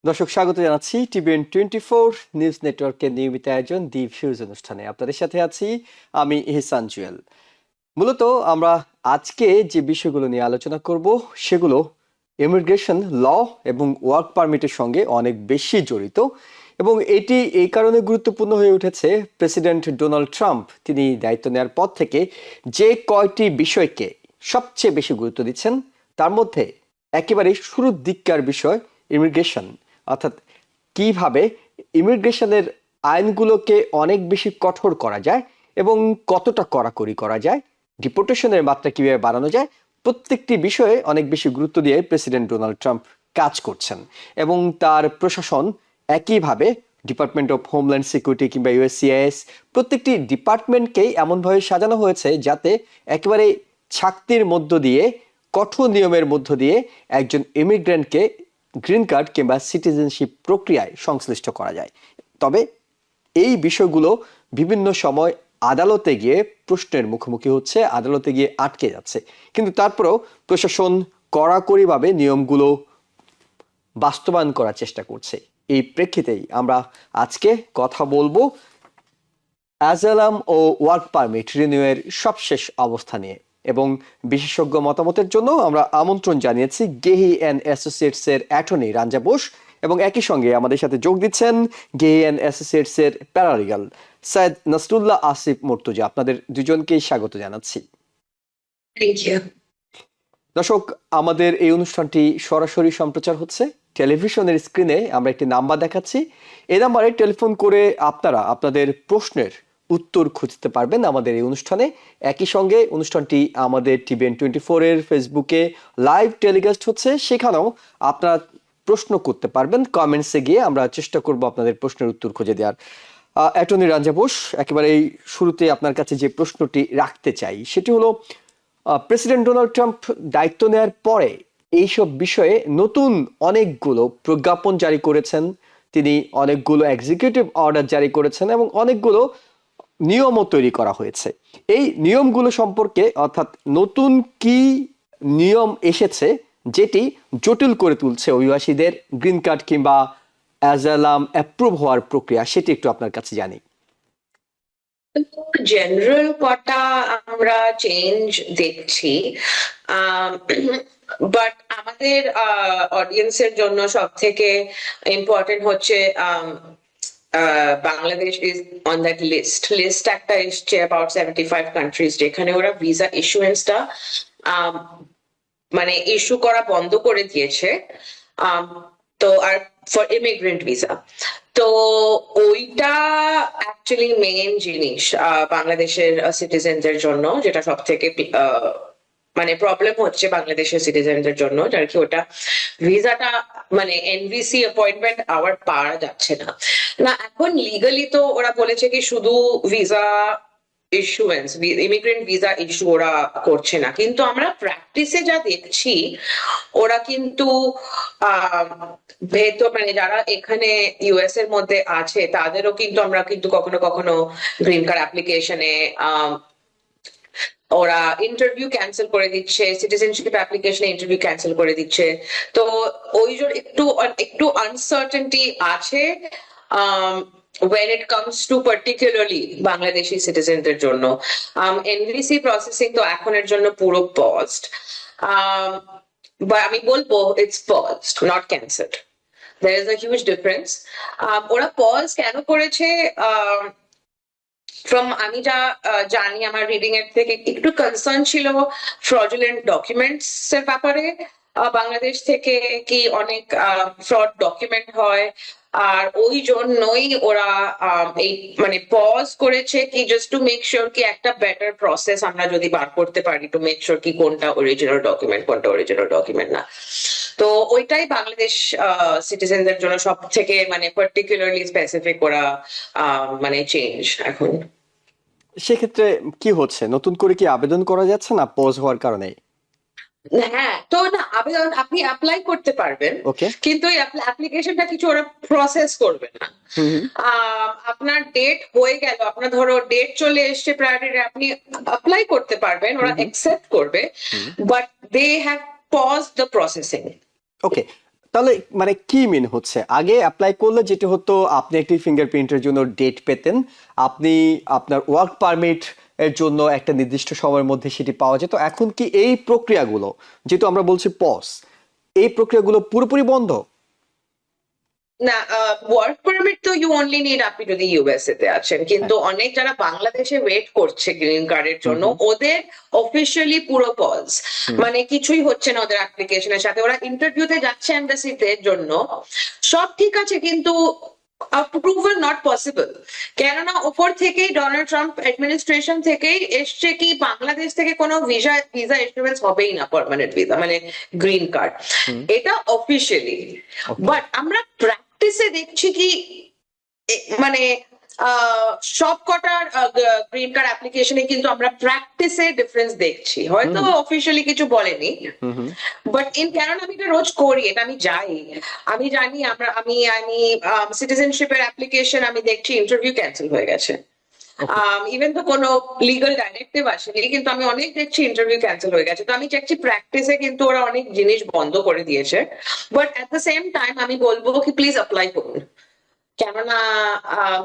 দর্শক স্বাগত জানাচ্ছি TVN24 নিউজ নেটওয়ার্কের নিয়মিত আয়োজন দি ভিউজ অনুষ্ঠানে। আপনাদের সাথে আছি আমি ইহসান জুয়েল। মূলত আমরা আজকে যে বিষয়গুলো নিয়ে আলোচনা করব সেগুলো ইমিগ্রেশন ল এবং ওয়ার্ক পারমিটের সঙ্গে অনেক বেশি জড়িত, এবং এটি এই কারণে গুরুত্বপূর্ণ হয়ে উঠেছে প্রেসিডেন্ট ডোনাল্ড ট্রাম্প তিনি দায়িত্ব নেওয়ার পর থেকে যে কয়টি বিষয়কে সবচেয়ে বেশি গুরুত্ব দিচ্ছেন তার মধ্যে একেবারে শুরুর দিককার বিষয় ইমিগ্রেশন, অর্থাৎ কিভাবে ইমিগ্রেশনের আইনগুলোকে অনেক বেশি কঠোর করা যায় এবং কতটা কড়াকড়ি করা যায়, ডিপোর্টেশনের মাত্রা কিভাবে বাড়ানো যায়, প্রত্যেকটি বিষয়ে অনেক বেশি গুরুত্ব দিয়ে প্রেসিডেন্ট ডোনাল্ড ট্রাম্প কাজ করছেন। এবং তার প্রশাসন একইভাবে ডিপার্টমেন্ট অফ হোমল্যান্ড সিকিউরিটি কিংবা ইউএসসিআইএস প্রত্যেকটি ডিপার্টমেন্টকেই এমনভাবে সাজানো হয়েছে যাতে একেবারে ছাক্তির মধ্য দিয়ে, কঠোর নিয়মের মধ্য দিয়ে একজন ইমিগ্রেন্টকে গ্রিন কার্ড কিংবা সিটিজেনশিপ প্রক্রিয়ায় সংশ্লিষ্ট করা যায়। তবে এই বিষয়গুলো বিভিন্ন সময় আদালতে গিয়ে প্রশ্নের মুখোমুখি হচ্ছে, আদালতে গিয়ে আটকে যাচ্ছে, কিন্তু তারপরেও প্রশাসন কড়াকড়িভাবে নিয়মগুলো বাস্তবায়ন করার চেষ্টা করছে। এই প্রেক্ষিতেই আমরা আজকে কথা বলবো অ্যাজাইলাম ও ওয়ার্ক পারমিট রিনিউয়ের সবশেষ অবস্থা নিয়ে, এবং বিশেষজ্ঞ মতামতের জন্য আমরা আমন্ত্রণ জানিয়েছি গেহি অ্যান্ড অ্যাসোসিয়েটস এর অ্যাটর্নি রাঞ্জা বোস, এবং একই সঙ্গে আমাদের সাথে যোগ দিচ্ছেন গেহি অ্যান্ড অ্যাসোসিয়েটস এর প্যারালিগাল সৈয়দ নাসরুল্লাহ আসিফ মুর্তজা। আপনাদের দুজনকেই স্বাগত জানাচ্ছি। দর্শক, আমাদের এই অনুষ্ঠানটি সরাসরি সম্প্রচার হচ্ছে টেলিভিশনের স্ক্রিনে। আমরা একটি নাম্বার দেখাচ্ছি, এই নাম্বারে টেলিফোন করে আপনারা আপনাদের প্রশ্নের উত্তর খুঁজতে পারবেন আমাদের এই অনুষ্ঠানে। একই সঙ্গে অনুষ্ঠানটি আমাদের TVN24 এর ফেসবুকে লাইভ টেলিকাস্ট হচ্ছে, সেখানেও আপনারা প্রশ্ন করতে পারবেন। কমেন্টসে গিয়ে আমরা চেষ্টা করব আপনাদের প্রশ্নের উত্তর খুঁজে দেওয়ার। অ্যাটর্নি রাঞ্জা বোস, একেবারে এই শুরুতে আপনার কাছে যে প্রশ্নটি রাখতে চাই সেটি হলো, প্রেসিডেন্ট ডোনাল্ড ট্রাম্প দায়িত্ব নেওয়ার পরে এইসব বিষয়ে নতুন অনেকগুলো প্রজ্ঞাপন জারি করেছেন, তিনি অনেকগুলো এক্সিকিউটিভ অর্ডার জারি করেছেন এবং অনেকগুলো নিয়মও তৈরি করা হয়েছে। এই নিয়মগুলো সম্পর্কে, অর্থাৎ নতুন কি নিয়ম এসেছে যেটি জটিল করে তুলছে অভিবাসীদের গ্রিন কার্ড কিংবা অ্যাজাইলাম অ্যাপ্রুভ হওয়ার প্রক্রিয়া, সেটি একটু আপনার কাছে জানি। জেনারেল কটা আমরা চেঞ্জ দেখছি, বাট আমাদের অডিয়েন্সের জন্য সব থেকে ইম্পর্টেন্ট হচ্ছে Bangladesh is on that list একটা এসছে অ্যাবাউট 75 কান্ট্রিজ, যেখানে ওরা ভিসা ইস্যুয়েন্সটা মানে ইস্যু করা বন্ধ করে দিয়েছে, তো আর ফর ইমিগ্রেন্ট ভিসা। তো ওইটা অ্যাকচুয়ালি মেইন জিনিস বাংলাদেশের সিটিজেনদের জন্য, যেটা সব থেকে মানে প্রবলেম হচ্ছে বাংলাদেশের সিটিজেনদের জন্য, যার কি ওটা ভিসাটা মানে এনভিসি অ্যাপয়েন্টমেন্ট আওয়ার পাওয়া যাচ্ছে না। না এখন লিগালি তো ওরা বলেছে কি শুধু visa issuance, immigrant visa issue ওরা করছে না, কিন্তু আমরা প্র্যাকটিসে যা দেখছি ওরা কিন্তু ভেতর মানে যারা এখানে ইউএস এর মধ্যে আছে তাদেরও কিন্তু আমরা কিন্তু কখনো কখনো গ্রিন কার্ড অ্যাপ্লিকেশনে ওরা ইন্টারভিউ ক্যান্সেল করে দিচ্ছে, সিটিজেনশিপ অ্যাপ্লিকেশনে ইন্টারভিউ ক্যান্সেল করে দিচ্ছে। তো ওই জন্য একটু আনসার্টেনটি আছে when it comes to particularly Bangladeshi সিটিজেনদের জন্য। এনভিসি প্রসেসিং তো এখনের জন্য পুরো paused, বা আমি বলবো it's paused, not cancelled. There is a huge difference. ওরা পজ কেন করেছে, ফ্রম আমি যা জানি আমার রিডিং এর থেকে একটু কনসার্ন ছিল ফ্রডুলেন্ট ডকুমেন্টস এর ব্যাপারে। বাংলাদেশ থেকে কি অনেক ফ্রড ডকুমেন্ট হয়, আর ওই জন্যই ওরা এই মানে পজ করেছে কি জাস্ট টু মেক শিওর কি একটা বেটার প্রসেস আমরা যদি বার করতে পারি, টু মেক শিওর কি কোনটা অরিজিনাল ডকুমেন্ট কোনটা অরিজিনাল ডকুমেন্ট না। তো ওইটাই বাংলাদেশ সিটিজেনদের জন্য সব থেকে মানে পার্টিকুলারলি স্পেসিফিক ওরা মানে চেঞ্জ এখন। সেক্ষেত্রে কি হচ্ছে, নতুন করে কি আবেদন করা যাচ্ছে না পজ হওয়ার কারণে? হ্যাঁ, তো না আবেদন আপনি অ্যাপ্লাই করতে পারবেন, ওকে, কিন্তু এই অ্যাপ্লিকেশনটা কিছু ওরা প্রসেস করবে না। আপনার ডেট হয়ে গেল, আপনার ধরো ডেট চলে এসছে প্রায়োরিটি, আপনি অ্যাপ্লাই করতে পারবেন, ওরা অ্যাকসেপ্ট করবে, but they have pause the processing. Okay, তাহলে মানে কি মিন হচ্ছে, আগে অ্যাপ্লাই করলে যেটা হতো আপনি একটি ফিঙ্গারপ্রিন্টের জন্য ডেট পেতেন, আপনি আপনার ওয়ার্ক পারমিট এর জন্য একটা নির্দিষ্ট সময়ের মধ্যে সেটি পাওয়া যেত, এখন কি এই প্রক্রিয়াগুলো, যেহেতু আমরা বলছি পজ, এই প্রক্রিয়াগুলো পুরোপুরি বন্ধ? না, ওয়ার্ক পারমিট তো ইউ অনলি নিড আপনি যদি ইউএসএ তে আছেন, হ্যাঁ। কিন্তু অনেক যারা বাংলাদেশে ওয়েট করছে গ্রিন কার্ডের হুম জন্য হুম ওদের অফিসিয়ালি পুরো পজ, হুম। মানে কিছুই হচ্ছে না ওদের অ্যাপ্লিকেশনের সাথে। ওরা ইন্টারভিউতে যাচ্ছে এমবাসিতে জন্য, সব ঠিক আছে, কিন্তু অ্যাপ্রুভাল নট পসিবল। কেননা ওপর থেকেই ডোনাল্ড ট্রাম্প অ্যাডমিনিস্ট্রেশন থেকেই এসছে কি বাংলাদেশ থেকে কোনো ভিসা ভিসা ইস্যুয়েন্স হবেই না, পার্মানেন্ট ভিসা মানে গ্রিন কার্ড, হুম। এটা অফিসিয়ালি। ওকে। বাট আমরা প্র্যাকটিসে দেখছি কি মানে সব কটার গ্রিন কার্ড অ্যাপ্লিকেশনে কিন্তু আমরা প্র্যাকটিসে ডিফারেন্স দেখছি, হুম হয়তো হুম অফিসিয়ালি কিছু বলেনি, হুম হুম। বাট কারণ আমি এটা রোজ করি, এটা আমি যাই, আমি জানি, আমি আমি সিটিজেনশিপের অ্যাপ্লিকেশন আমি দেখছি ইন্টারভিউ ক্যান্সেল হয়ে গেছে। ওকে। ইভেন তো কোনো লিগাল ডাইরেক্টিভ আসেনি, কিন্তু আমি অনেক দেখছি ইন্টারভিউ ক্যান্সেল হয়ে গেছে। তো আমি দেখছি প্র্যাকটিসে কিন্তু ওরা অনেক জিনিস বন্ধ করে দিয়েছে। But at the same time আমি বলবো কি প্লিজ অ্যাপ্লাই করুন, কেননা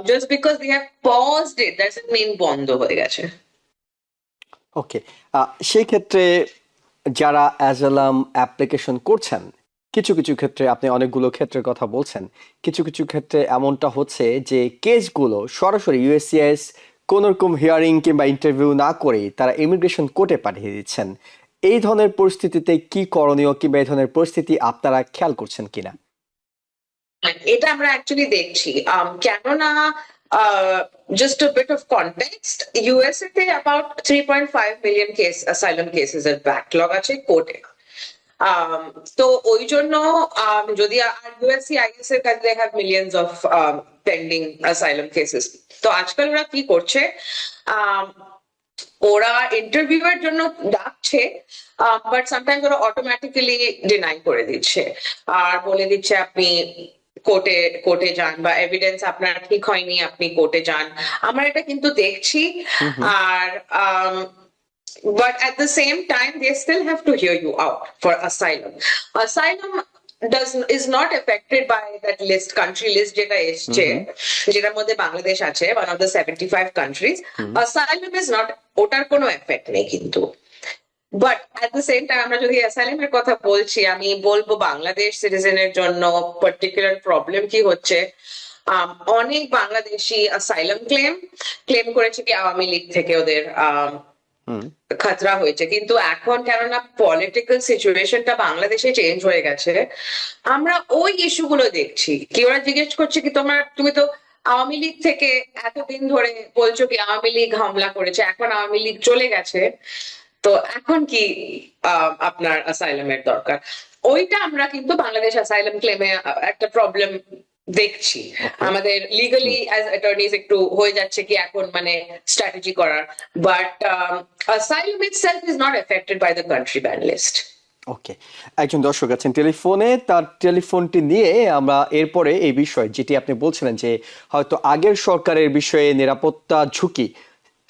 just because they have paused it that's mean বন্ধ হয়ে গেছে। ওকে। সেই ক্ষেত্রে যারা অ্যাজালাম অ্যাপ্লিকেশন করছেন, কিছু কিছু ক্ষেত্রে আপনি অনেকগুলো ক্ষেত্রের কথা বলছেন, কিছু কিছু ক্ষেত্রে এমনটা হচ্ছে যে কেসগুলো সরাসরি ইউএসসিআইএস কোন রকম হিয়ারিং কিংবা ইন্টারভিউ না করেই তারা ইমিগ্রেশন কোর্টে পাঠিয়ে দিচ্ছেন। এই ধরনের পরিস্থিতিতে কি করণীয়, কিংবা এই ধরনের পরিস্থিতি আপনারা খেয়াল করছেন কিনা? এটা আমরা অ্যাকচুয়ালি দেখছি, কেননা just a bit of context, USA তে about 3.5 million case asylum cases এর backlog আছে কোর্টে। তো ওই জন্য যদি আর USCIS এর কাছে they have millions of pending asylum cases। তো আজকাল ওরা কি করছে, আম, ওরা ইন্টারভিউয়ের জন্য ডাকছে, বাট সামটাইমস ওরা অটোমেটিক্যালি ডিনাই করে দিচ্ছে আর বলে দিচ্ছে আপনি কোর্টে কোর্টে যান, বা এভিডেন্স আপনার ঠিক হয়নি আপনি কোর্টে যান। আমরা এটা কিন্তু দেখছি। হুম হুম। আর but at the same time they still have to hear you out for asylum. Asylum is not affected by that list, country list যেটা হুম এসছে, হুম যেটার মধ্যে বাংলাদেশ আছে, one of the 75 countries. Hmm. Asylum is not, ওটার কোনো effect নেই কিন্তু। But at the same time আমরা যদি অ্যাসাইলামের কথা বলছি, আমি বলবো বাংলাদেশ সিটিজেনের জন্য পার্টিকুলার প্রবলেম কি হচ্ছে, অনেক বাংলাদেশি অ্যাসাইলাম ক্লেম করেছে কি আওয়ামী লীগ থেকে ওদের হুম। খতরা হয়েছে, কিন্তু এখন কেননা পলিটিক্যাল সিচুয়েশনটা বাংলাদেশে চেঞ্জ হয়ে গেছে, আমরা ওই ইস্যুগুলো দেখছি কি ওরা জিজ্ঞেস করছে কি তুমি তো আওয়ামী লীগ থেকে এতদিন ধরে বলছো কি আওয়ামী লীগ হামলা করেছে, এখন আওয়ামী লীগ চলে গেছে, তো এখন কি আপনার অ্যাসাইলামের দরকার। ওইটা আমরা কিন্তু বাংলাদেশ অ্যাসাইলাম ক্লেমে একটা প্রবলেম দেখছি। ওকে। আমাদের লিগালি অ্যাজ অ্যাটর্নিজ একটু হয়ে যাচ্ছে কি এখন মানে স্ট্র্যাটেজি করার, but asylum itself is not affected by the country ban list. Okay. একজন দর্শক আছেন টেলিফোনে, তার টেলিফোনটি নিয়ে আমরা এরপরে এই বিষয় যেটি আপনি বলছিলেন যে হয়তো আগের সরকারের বিষয়ে নিরাপত্তা ঝুঁকি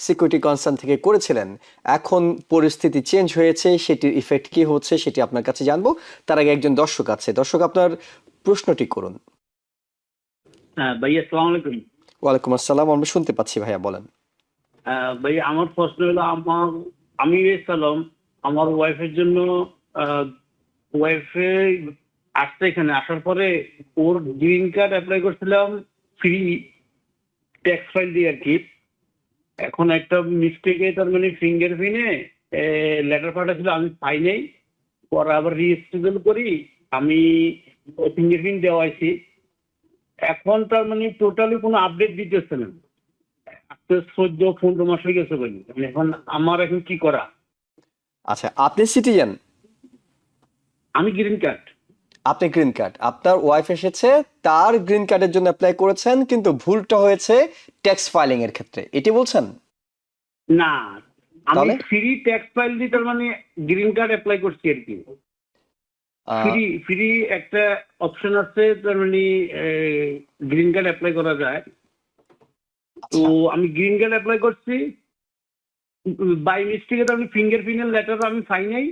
সিকিউরিটি কনসার্ন থেকে করেছিলেন, এখন পরিস্থিতি চেঞ্জ হয়েছে, সেটির ইফেক্ট কি হচ্ছে সেটি আপনার কাছে জানবো। তার আগে একজন দর্শক আছে, দর্শক আপনার প্রশ্নটি করুন। হ্যাঁ ভাইয়া, আসসালামু আলাইকুম। ওয়ালাইকুম আসসালাম, আমরা শুনতে পাচ্ছি ভাইয়া, বলেন। ভাইয়া আমার প্রশ্ন হলো, আমি সালাম আমার ওয়াইফের জন্য, ওয়াইফে আসছে, এখানে আসার পরে ওর গ্রিন কার্ড অ্যাপ্লাই করছিলাম ফ্রি ট্যাক্স ফাইল দিয়ে আর কি। এখন একটা মিস্টেকে তার মানে ফিঙ্গারপ্রিন্টে লেটার পাঠাচ্ছিল, আমি পাই নাই, পরে আবার রিস্কেজুল করি, আমি ফিঙ্গারপ্রিন্ট দেওয়াইছি, এখন তার মানে টোটালি কোনো আপডেট দিতেছে না। 14-15 মাস হয়ে গেছে বলি, এখন আমার এখন কি করা? আচ্ছা, আপনি সিটিজেন? আমি গ্রিন কার্ড। আপনি গ্রিন কার্ড, আপনার ওয়াইফ এসেছে, তার গ্রিন কার্ডের জন্য অ্যাপ্লাই করেছেন, কিন্তু ভুলটা হয়েছে ট্যাক্স ফাইলিং এর ক্ষেত্রে, এটি বলছেন? না, আমি তাহলে ফ্রি ট্যাক্স ফাইল দিয়ে তার মানে গ্রিন কার্ড অ্যাপ্লাই করছি আর কি। ফ্রি একটা অপশন আছে, তার মানে গ্রিন কার্ড অ্যাপ্লাই করা যায়। তো আচ্ছা আমি গ্রিন কার্ড অ্যাপ্লাই করছি, বাই মিস্টেকে তার মানে ফিঙ্গারপ্রিন্টের লেটার আমি পাই নাই,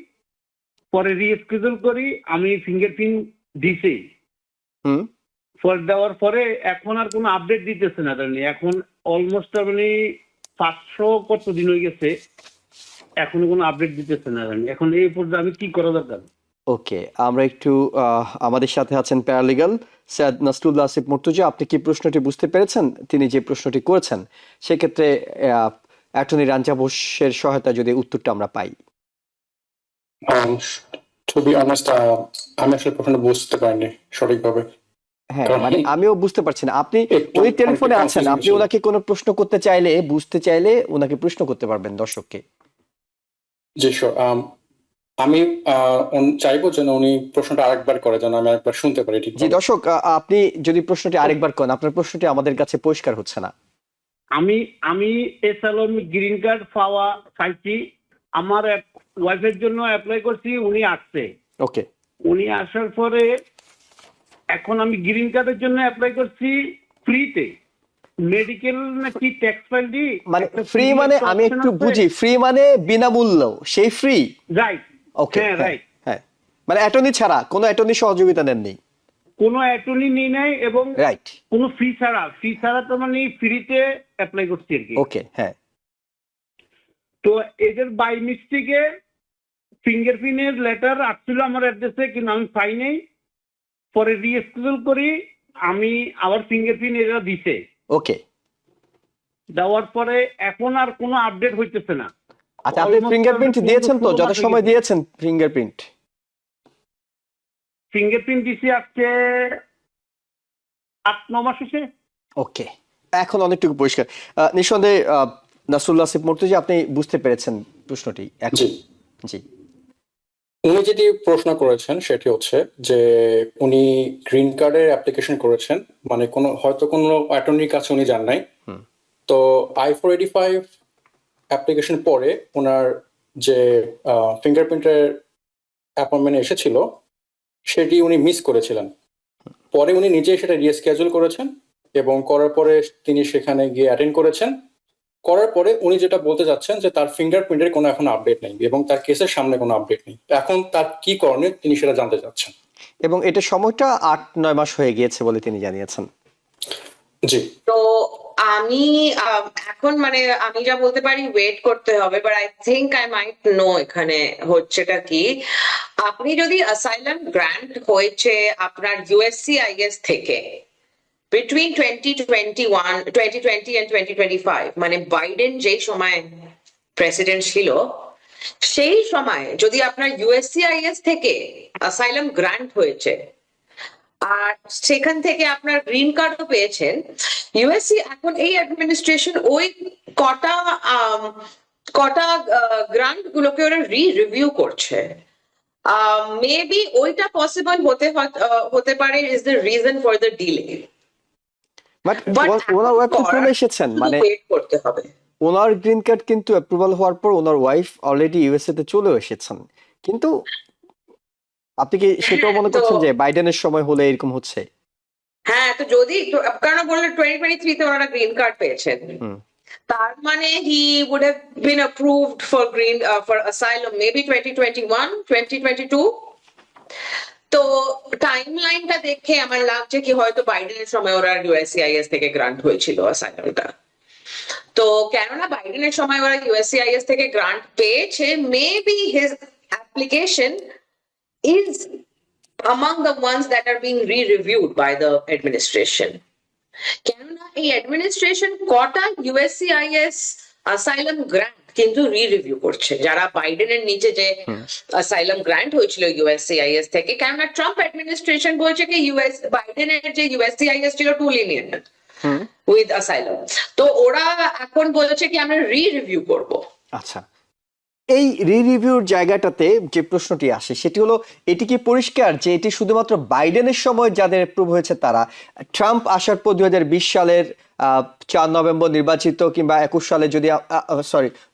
পরে রিস্কেজুল করি, আমি ফিঙ্গারপ্রিন্ট দিছে। হুম। পরে দেওয়ার পরে এখন আর কোনো আপডেট দিতেছে না তার মানে। এখন অলমোস্ট তার মানে 500 কত দিন হয়ে গেছে, এখনো কোনো আপডেট দিতেছে না তার মানে। এখন এই পর্যন্ত আমি কি করা দরকার? ওকে, আমরা একটু আমাদের সাথে আছেন প্যারালিগাল সৈয়দ নাসরুল্লাহ আসিফ মুর্তজা। আপনি কি প্রশ্নটি বুঝতে পেরেছেন? তিনি যে প্রশ্নটি করেছেন সেক্ষেত্রে অ্যাটর্নি রাঞ্জা বোসের সহায়তা যদি উত্তরটা আমরা পাই। টু বি অনেস্ট, আমি আসলে প্রশ্নটা বুঝতে পারিনি সঠিকভাবে। হ্যাঁ, কারণ মানে আমিও বুঝতে পারছি না। আপনি একটু উনি টেলিফোনে অনেকটা আছেন, confusing আপনি ছিল। ওনাকে কোনো প্রশ্ন করতে চাইলে, বুঝতে চাইলে ওনাকে প্রশ্ন করতে পারবেন দর্শককে। জি শিওর। আমি চাইবো যেন উনি প্রশ্নটা আরেকবার করে, যেন আমি আরেকবার শুনতে পারি ঠিক। জি দর্শক, আপনি যদি প্রশ্নটি আরেকবার করেন, আপনার প্রশ্নটি আমাদের কাছে পরিষ্কার হচ্ছে না। আমি এসালম গ্রিন কার্ড পাওয়া চাইছি। আমার ওয়াইফের জন্য অ্যাপ্লাই করছি, উনি আসছে। ওকে, উনি আসার পরে এখন আমি গ্রিন কার্ডের জন্য অ্যাপ্লাই করছি ফ্রিতে। মেডিকেল নাকি ট্যাক্স ফাইল দি মানে ফ্রি মানে আমি একটু বুঝি, ফ্রি মানে বিনামূল্য, সেই ফ্রি। রাইট। ওকে, হ্যাঁ রাইট। হ্যাঁ, মানে অ্যাটর্নি ছাড়া, কোনো অ্যাটর্নি সহযোগিতা নেননি। কোনো অ্যাটর্নি নেই নাই এবং রাইট, কোনো ফি ছাড়া তো মানে ফ্রিতে অ্যাপ্লাই করছি আর কি। ওকে, হ্যাঁ। তো এদের বাই মিস্টেকে ফিঙ্গারপ্রিন্টের লেটার আসছিল আমার অ্যাড্রেসে, কিন্তু আমি পাই নাই। পরে রিস্কেজুল করি, আমি আবার ফিঙ্গারপ্রিন্ট এরা দিছে। ওকে, দেওয়ার পরে এখন আর কোনো আপডেট হইতেছে না। আচ্ছা, আপনি ফিঙ্গারপ্রিন্ট দিয়েছেন তো? যথাসময় দিয়েছেন ফিঙ্গারপ্রিন্ট? ফিঙ্গারপ্রিন্ট দিছি আজকে 8-9 মাস হয়েছে। ওকে, এখন অনেকটুকু পরিষ্কার। নিঃসন্দেহে নাসরুল্লাহ আসিফ মুর্তজা, আপনি বুঝতে পেরেছেন প্রশ্নটি এখন? জি। জি, উনি যেটি প্রশ্ন করেছেন সেটি হচ্ছে যে উনি গ্রিন কার্ডের অ্যাপ্লিকেশন করেছেন, মানে হয়তো কোনো অ্যাটর্নির কাছে উনি যান নাই। তো I-485 অ্যাপ্লিকেশন পরে ওনার যে ফিঙ্গারপ্রিন্টের অ্যাপয়েন্টমেন্ট এসেছিল সেটি উনি মিস করেছিলেন। পরে উনি নিজেই সেটা রিস্কেজুল করেছেন এবং করার পরে তিনি সেখানে গিয়ে অ্যাটেন্ড করেছেন। করার পরে উনি যেটা বলতে যাচ্ছেন যে তার ফিঙ্গারপ্রিন্টের কোনো এখন আপডেট নেই এবং তার কেসের সামনে কোনো আপডেট নেই। এখন তার কি করণীয় তিনি সেটা জানতে চাচ্ছেন। এবং এটা সময়টা 8-9 মাস হয়ে গিয়েছে বলে তিনি জানিয়েছেন। জি। তো আমি এখন মানে আমি যা বলতে পারি ওয়েট করতে হবে, but I think I might know এখানে হচ্ছেটা কি। আপনি যদি অ্যাসাইলাম গ্র্যান্ট হয়েছে আপনার USCIS থেকে বিটুইন 2020 and 2025, মানে বাইডেন যেই সময় প্রেসিডেন্ট ছিল সেই সময় যদি আপনার USCIS থেকে অ্যাসাইলাম গ্র্যান্ট হয়েছে আর সেখান থেকে আপনার গ্রিন কার্ডও পেয়েছেন, ইউএসসি এখন এই অ্যাডমিনিস্ট্রেশন ওই কটা গ্রান্ট গুলোকে ওরা রিভিউ করছে। মেবি ওইটা পসিবল হতে পারে, is the reason for the delay. But But owner wife তো এখন চলে এসেছেন, মানে ওয়েট করতে হবে। ওনার গ্রিন কার্ড কিন্তু অ্যাপ্রুভাল হওয়ার পর ওনার ওয়াইফ অলরেডি ইউএসএ তে চলে এসেছেন। কিন্তু আপনি কি সেটাও মনে করছেন যে বাইডেনের সময় হলে এরকম হচ্ছে? হ্যাঁ, তো যদি কারণ বললো 2023 তে ওনারা গ্রিন কার্ড পেয়েছেন, তার মানে he would have been approved for for asylum maybe 2021 2022। তো টাইম লাইনটা দেখে আমার লাগছে কি হয়তো বাইডেনের সময় ওরা USCIS থেকে গ্রান্ট হয়েছিল অ্যাসাইলামটা। তো কেননা বাইডেনের সময় ওরা USCIS থেকে গ্রান্ট পেয়েছে, maybe his application is among the ones that are being re-reviewed by the administration. কেননা এই অ্যাডমিনিস্ট্রেশন কটা USCIS অ্যাসাইলাম গ্র্যান্ট কিন্তু রিভিউ করছে, যারা বাইডেনের নিচে যে অ্যাসাইলাম গ্র্যান্ট হয়েছিল USCIS থেকে। কেননা ট্রাম্প অ্যাডমিনিস্ট্রেশন বলছে কি বাইডেনের যে USCIS ছিল টু লিনিয়েন্ট উইথ অ্যাসাইলাম, তো ওরা এখন বলেছে কি আমরা রিভিউ করব। আচ্ছা, এই রিভিউর জায়গাটাতে যে প্রশ্নটি আসে সেটি হলো, এটি কি পরিষ্কার যে এটি শুধুমাত্র বাইডেনের সময় যাদের অ্যাপ্রুভ হয়েছে তারা, ট্রাম্প আসার পর 2020 সালের 4 নভেম্বর নির্বাচিত কিংবা 21 সালে যদি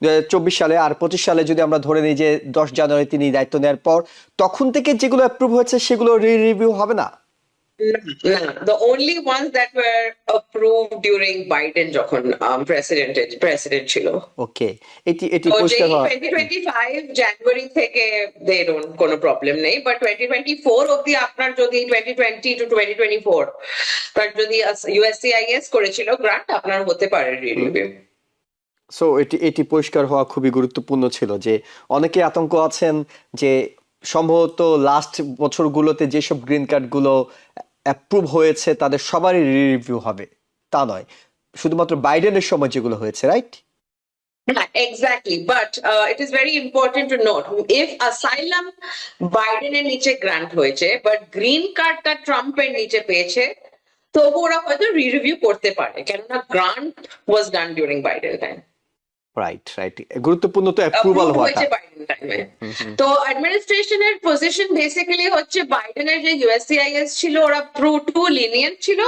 2024 সালে আর 25 সালে যদি আমরা ধরে নিই যে 10 জানুয়ারি তিনি দায়িত্ব নেওয়ার পর তখন থেকে যেগুলো অ্যাপ্রুভ হয়েছে সেগুলো রিভিউ হবে না? No, the only ones that were approved during Biden যখন president ছিল। ওকে, এটি তো পরিষ্কার যেই হওয়া 2025 জানুয়ারি থেকে দে ডোন্ট কোনো প্রবলেম নেই, বাট 2024 অবধি আপনার যদি 2020 টু 2024 তার যদি USCIS করেছিল গ্রান্ট, আপনার হতে পারে রিনিউ। সো এটি পরিষ্কার হওয়া খুবই গুরুত্বপূর্ণ ছিল যে অনেকে আতঙ্ক আছেন যে সম্ভবত লাস্ট বছরগুলোতে যেসব গ্রিন কার্ডগুলো অ্যাপ্রুভ হয়েছে তাদের সবারই রিভিউ হবে, তা নয়, শুধুমাত্র বাইডেনের সময় যেগুলো হয়েছে, right? Exactly, but it is very important to note if asylum বাইডেনের নিচে গ্রান্ট হয়েছে বাট গ্রিন কার্ডটা ট্রাম্পের নিচে পেয়েছে, তবু ওরা হয়তো রিভিউ করতে পারে, কেননা grant was done during Biden time. Right, গুরুত্বপূর্ণ তো অ্যাপ্রুভাল Approved হওয়াটা। হয়েছে বাইডেন টাইমে। তো অ্যাডমিনিস্ট্রেশনের পজিশন বেসিক্যালি হচ্ছে বাইডেনের যে USCIS ছিল ওরা টু লিনিয়েন্ট ছিল,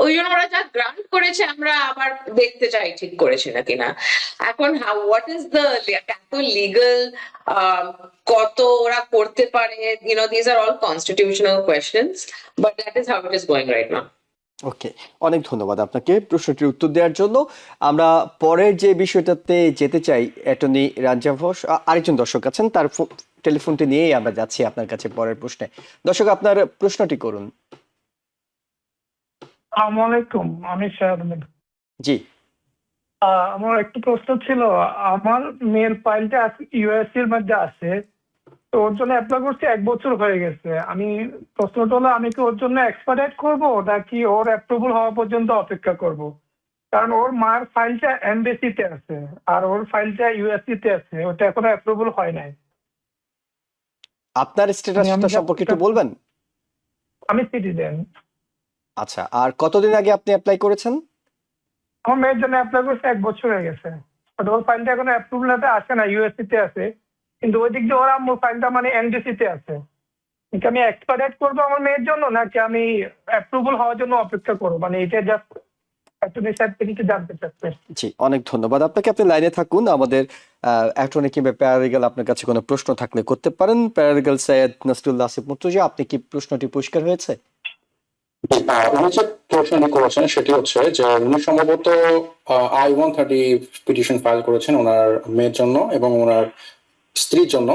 ওই জন্য ওরা যা গ্রান্ট করেছে আমরা আবার দেখতে চাই ঠিক করেছে না কিনা। এখন হোয়াট ইজ দ্য এত লিগাল, কত ওরা করতে পারে, দিস আর all constitutional questions, but that is how it is going right now. Okay, অনেক ধন্যবাদ আপনাকে প্রশ্নটির উত্তর দেওয়ার জন্য। আমরা পরের যে বিষয়টাতে যেতে চাই, অ্যাটর্নি রাঞ্জা ঘোষ, আরেকজন দর্শক আছেন, তার টেলিফোনটি নিয়েই আমরা যাচ্ছি আপনার কাছে পরের প্রশ্নে। দর্শক, আপনার প্রশ্নটি করুন। আসসালামু আলাইকুম, আমি শাহাদ আহমেদ। জি। আমার একটু প্রশ্ন ছিল, আমার মেয়ের ফাইলটা ইউএসসি এর মধ্যে আছে, তো ওর জন্য অ্যাপ্লাই করছি 1 বছর হয়ে গেছে। আমি প্রশ্নটা হলো আমি কি ওর জন্য এক্সপার্ডাইট করব নাকি ওর অ্যাপ্রুভাল হওয়া পর্যন্ত অপেক্ষা করব? কারণ ওর মার ফাইলটা এমবেসিতে আছে আর ওর ফাইলটা ইউএসসি তে আছে, ওটা এখনো অ্যাপ্রুভাল হয় নাই। আপনার স্ট্যাটাসটা সম্পর্কে একটু বলবেন? আমি সিটিজেন। আচ্ছা, আর কতদিন আগে আপনি অ্যাপ্লাই করেছেন? আমার মেয়ের জন্য অ্যাপ্লাই করছি 1 বছর হয়ে গেছে, বাট ওর ফাইলটা এখনো অ্যাপ্রুভাল আসে না, ইউএসসি তে আছে, কিন্তু ওই দিক দিয়ে ওরা আমার ফাইলটা মানে এনডিসি তে আছে। কি আমি এক্সপার্ডাইট করবো আমার মেয়ের জন্য নাকি আমি অ্যাপ্রুভাল হওয়ার জন্য অপেক্ষা করবো? মানে এটা জাস্ট অ্যাটর্নি সাহেব থেকে একটু জানতে চাচ্ছি। জি, অনেক ধন্যবাদ আপনাকে। আপনি লাইনে থাকুন। আমাদের অ্যাটর্নি কিংবা প্যারালিগ্যাল আপনার কাছে কোনো প্রশ্ন থাকলে করতে পারেন। প্যারালিগ্যাল সৈয়দ নাসরুল্লাহ আসিফ মুর্তজা, আপনি কি প্রশ্নটি পরিষ্কার হয়েছে? উনি যে প্রশ্নটি করেছেন সেটি হচ্ছে যে উনি সম্ভবত I-130 পিটিশন ফাইল করেছেন ওনার মেয়ের জন্য এবং ওনার স্ত্রীর জন্য।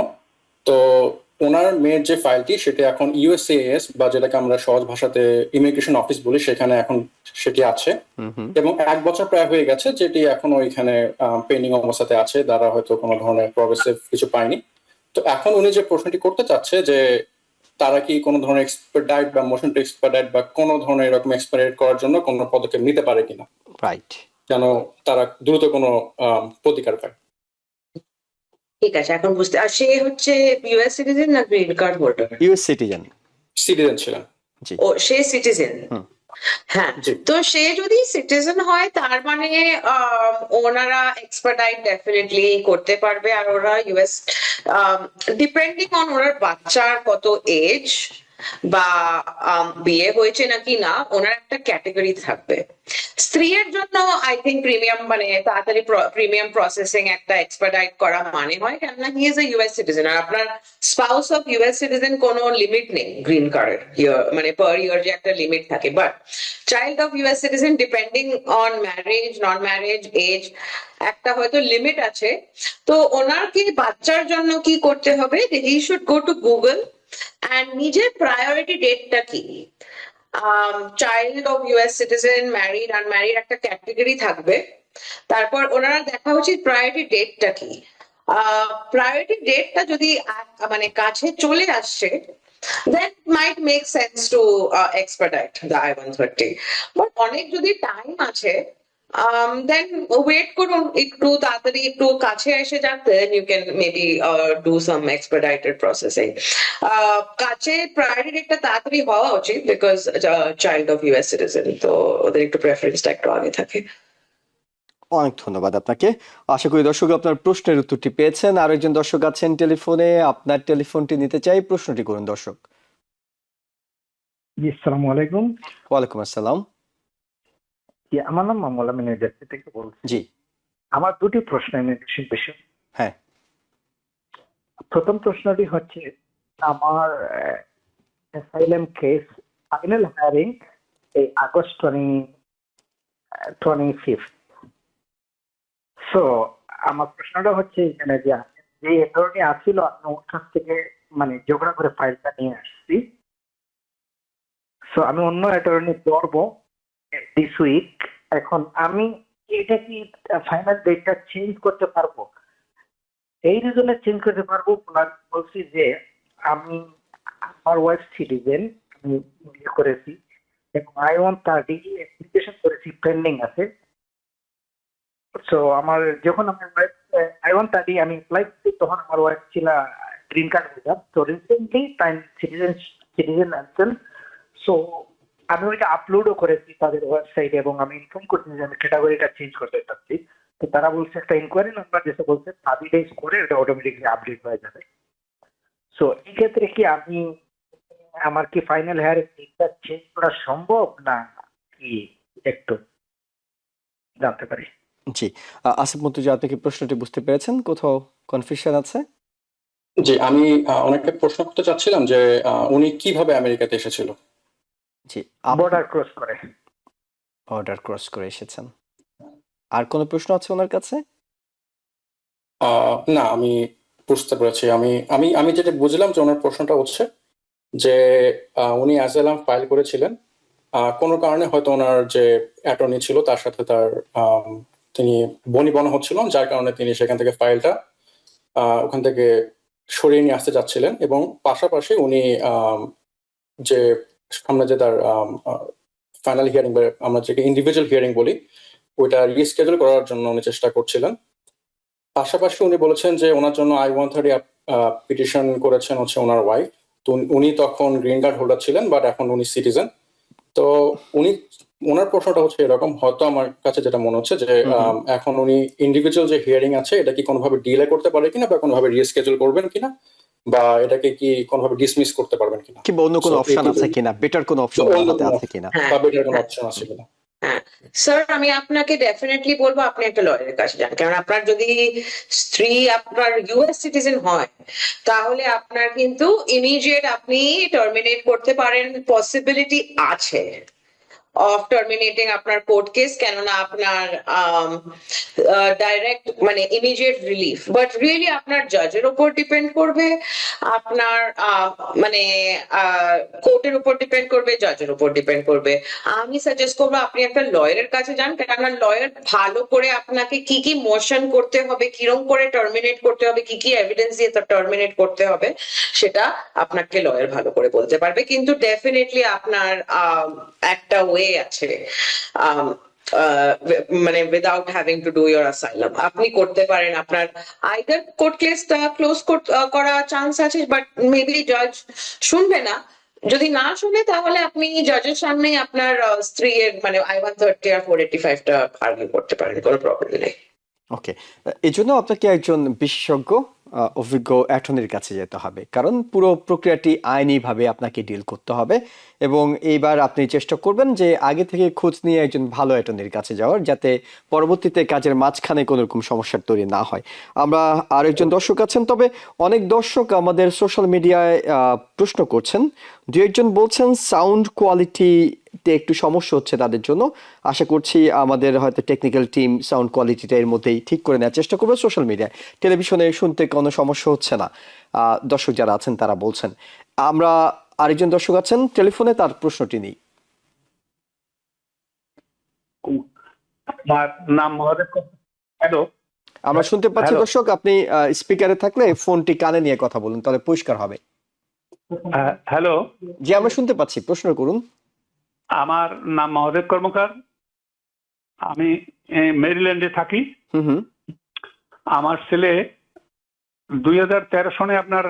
তো ওনার মেয়ের যে ফাইলটি সেটি এখন USCIS বা যেটাকে আমরা সহজ ভাষাতে ইমিগ্রেশন অফিস বলি, সেখানে এখন সেটি আছে এবং 1 বছর প্রায় হয়ে গেছে, যেটি এখন ওইখানে পেন্ডিং অবস্থাতে আছে, তারা হয়তো কোনো ধরনের প্রগ্রেসিভ কিছু পায়নি। তো এখন উনি যে প্রশ্নটি করতে চাচ্ছে যে তারা কি কোনো ধরনের এক্সপার্ডাইট বা মোশন টু এক্সপার্ডাইট বা কোনো ধরনের এরকম এক্সপার্ডাইট করার জন্য কোনো পদক্ষেপ নিতে পারে কিনা, রাইট, যেন তারা দ্রুত কোনো প্রতিকার পায়। ঠিক আছে, এখন বুঝতে। আর সে হচ্ছে ইউএস সিটিজেন না green card holder? US citizen. Citizen ছিলেন। জি। ও, সে সিটিজেন। হ্যাঁ, জি। তো সে যদি সিটিজেন হয় তার মানে ওনারা এক্সপার্টাইট ডেফিনেটলি করতে পারবে। আর ওরা ইউএস, ডিপেন্ডিং অন ওনার বাচ্চার কত এজ বা বিয়ে হয়েছে নাকি না, ওনার একটা ক্যাটাগরি থাকবে। স্ত্রীর জন্য আই থিঙ্ক প্রিমিয়াম, মানে তাড়াতাড়ি প্রিমিয়াম প্রসেসিং একটা এক্সপার্টাইট করা মানে হয়, কেননা he is a US citizen. আর আপনার স্পাউস অফ ইউএস সিটিজেন কোনো লিমিট নেই গ্রিন কার্ডের, মানে পার ইয়ার যে একটা লিমিট থাকে। But child of US citizen depending on marriage, non marriage, age, একটা হয়তো লিমিট আছে। তো ওনার কি বাচ্চার জন্য কি করতে হবে, he should go to Google and নিজের প্রায়োরিটি ডেটটা কি, child of US citizen, married, unmarried একটা ক্যাটাগরি থাকবে। তারপর ওনারা দেখা উচিত প্রায়োরিটি ডেটটা কি। প্রায়োরিটি ডেটটা যদি মানে কাছে চলে আসছে, that might make sense to expedite the I-130. But অনেক যদি টাইম আছে, then wait করুন একটু, তাড়াতাড়ি একটু কাছে এসে যাক, then you can maybe do some expedited processing. কাছে প্রায়োরিটি ডেটটা তাড়াতাড়ি হওয়া উচিত, because child of US citizen, তো ওদের একটু প্রেফারেন্সটা একটু আগে থাকে। অনেক ধন্যবাদ আপনাকে। আশা করি দর্শক আপনার প্রশ্নের উত্তরটি পেয়েছেন। আর একজন দর্শক আছেন টেলিফোনে, আপনার টেলিফোনটি নিতে চাই, প্রশ্নটি করুন দর্শক। জি, আসসালামু আলাইকুম। ওয়ালাইকুম আসসালাম। জি, আমার নাম মামুল আমিন, জার্সি থেকে বলছি। জি। আমার দুটি প্রশ্ন ইমিগ্রেশন বিষয়। হ্যাঁ। প্রথম প্রশ্নটি হচ্ছে, আমার অ্যাসাইলাম কেস ফাইনাল হায়ারিং এই আগস্ট 25th। সো আমার প্রশ্নটা হচ্ছে এখানে যে অ্যাটর্নি আসছিল আপনি ওর কাছ থেকে মানে জোগাড় করে ফাইলটা নিয়ে আসছি। সো আমি অন্য অ্যাটর্নি ধরবো দিস উইক। এখন আমি এটা কি ফাইনাল ডেটটা চেঞ্জ করতে পারবো? এই রিজনে চেঞ্জ করতে পারবো বলছি যে আমি আমার ওয়াইফ সিটিজেন, আমি বিয়ে করেছি এবং I-130 অ্যাপ্লিকেশন করেছি, পেন্ডিং আছে। সো আমার যখন আমার ওয়াইফ I-130 আমি অ্যাপ্লাই করছি তখন আমার ওয়াইফ ছিল গ্রিন কার্ড হোল্ডার। তো রিসেন্টলি টাইম সিটিজেন আনছেন। সো আমি ওইটা আপলোডও করেছি তাদের ওয়েবসাইটে এবং আমি ইনফর্ম করছি যে আমি ক্যাটাগরিটা চেঞ্জ করতে চাচ্ছি। তো তারা বলছে একটা ইনকোয়ারি নাম্বার যেটা বলছে 30 ডেজ করে এটা অটোমেটিকলি আপডেট হয়ে যাবে। সো এই ক্ষেত্রে কি আমার কি ফাইনাল হেয়ারিং ডেটটা চেঞ্জ করা সম্ভব না কি একটু জানতে পারি? জি, আসিফ মুর্তজা, আপনি কি প্রশ্নটি বুঝতে পেরেছেন? কোথাও কনফিউশন আছে? জি, আমি অনেকটা প্রশ্ন করতে চাচ্ছিলাম যে উনি কিভাবে আমেরিকাতে এসেছিল। জি, বর্ডার ক্রস করে। অর্ডার ক্রস করে এসেছেন। আর কোনো প্রশ্ন আছে ওনার কাছে? না, আমি বুঝতে পেরেছি। আমি আমি আমি যেটা বুঝলাম যে ওনার প্রশ্নটা হচ্ছে যে উনি অ্যাসাইলাম ফাইল করেছিলেন, কোনো কারণে হয়তো ওনার যে অ্যাটর্নি ছিল তার সাথে তার তিনি বনিবনা হচ্ছিল, যার কারণে তিনি সেখান থেকে ফাইলটা ওখান থেকে সরিয়ে নিয়ে আসতে যাচ্ছিলেন এবং পাশাপাশি উনি যে সামনে যে তার ফাইনাল হিয়ারিং বা আমরা যেটা ইন্ডিভিজুয়াল হিয়ারিং বলি ওইটা রিস্কেডিউল করার জন্য উনি চেষ্টা করছিলেন। পাশাপাশি উনি বলেছেন যে ওনার জন্য I-130 পিটিশন করেছেন হচ্ছে ওনার ওয়াইফ। তো উনি তখন গ্রিন কার্ড হোল্ডার ছিলেন, বাট এখন উনি সিটিজেন। তো ওনার প্রশ্নটা হচ্ছে এরকম, হয়তো আমার কাছে যেটা মনে হচ্ছে যে এখন উনি ইন্ডিভিজুয়াল যে হিয়ারিং আছে এটা কি কোনোভাবে ডিলে করতে পারে কিনা বা কোনোভাবে রিস্কেডিউল করবেন কিনা বা এটাকে কি কোনোভাবে ডিসমিস করতে পারবেন কিনা, কিংবা অন্য কোনো অপশন আছে কিনা, বেটার কোনো অপশন হাতে আছে কিনা? বা বেটার কোনো অপশন আছে কিনা। হ্যাঁ স্যার, আমি আপনাকে ডেফিনেটলি বলবো আপনি একটা লয়ারের কাছে যান। কারণ আপনার যদি স্ত্রী আপনার ইউএস সিটিজেন হয় তাহলে আপনার কিন্তু ইমিডিয়েট আপনি টার্মিনেট করতে পারেন, পসিবিলিটি আছে অফ টার্মিনেটিং আপনার কোর্ট কেস, কেননা আপনার ডাইরেক্ট মানে ইমিডিয়েট রিলিফ। বাট রিয়েলি আপনার জাজের উপর ডিপেন্ড করবে, আপনার মানে কোর্টের উপর ডিপেন্ড করবে, জাজের উপর ডিপেন্ড করবে। আমি সাজেস্ট করবো আপনি একটা লয়ারের কাছে যান, কেননা লয়ার ভালো করে আপনাকে কি কি মোশন করতে হবে, কিরকম করে টার্মিনেট করতে হবে, কি কি এভিডেন্স দিয়ে টার্মিনেট করতে হবে সেটা আপনাকে লয়ার ভালো করে বলতে পারবে। কিন্তু ডেফিনেটলি আপনার একটা ওয়ে আছে, মানে without having to do your asylum আপনি করতে পারেন। আপনার আইদার কোর্ট কেসটা ক্লোজ করা চান্স আছে, বাট মেবি জাজ শুনবে না। যদি না শুনে তাহলে আপনি জাজের সামনেই আপনার স্ত্রীর মানে I-130 আর 485টা আর্গুই করতে পারেন, কোনো প্রবলেম নেই। ওকে, এই জন্য আপনাকে একজন বিশেষজ্ঞ অভিজ্ঞ অ্যাটর্নির কাছে যেতে হবে, কারণ পুরো প্রক্রিয়াটি আইনিভাবে আপনাকে ডিল করতে হবে। এবং এইবার আপনি চেষ্টা করবেন যে আগে থেকে খোঁজ নিয়ে একজন ভালো অ্যাটর্নির কাছে যাওয়ার, যাতে পরবর্তীতে কাজের মাঝখানে কোনো রকম সমস্যার তৈরি না হয়। আমরা আরেকজন দর্শক আছেন, তবে অনেক দর্শক আমাদের সোশ্যাল মিডিয়ায় প্রশ্ন করছেন। দু একজন বলছেন সাউন্ড কোয়ালিটিতে একটু সমস্যা হচ্ছে তাদের জন্য। আশা করছি আমাদের হয়তো টেকনিক্যাল টিম সাউন্ড কোয়ালিটিটা এর মধ্যেই ঠিক করে নেওয়ার চেষ্টা করবে। সোশ্যাল মিডিয়ায়, টেলিভিশনে শুনতে কোনো সমস্যা হচ্ছে না, দর্শক যারা আছেন তারা বলছেন। আমরা আরেকজন দর্শক আছেন টেলিফোনে, তার প্রশ্নটি নেই। আমার নাম মহাদেব। হ্যালো, আমরা শুনতে পাচ্ছি Hello. দর্শক, আপনি স্পিকারে থাকলে ফোনটি কানে নিয়ে কথা বলুন, তাহলে পরিষ্কার হবে। হ্যালো, জি, আমরা শুনতে পাচ্ছি, প্রশ্ন করুন। আমার নাম মহাদেব কর্মকার, আমি মেরিল্যান্ডে থাকি। হুম। আমার ছেলে 2013 সনে আপনার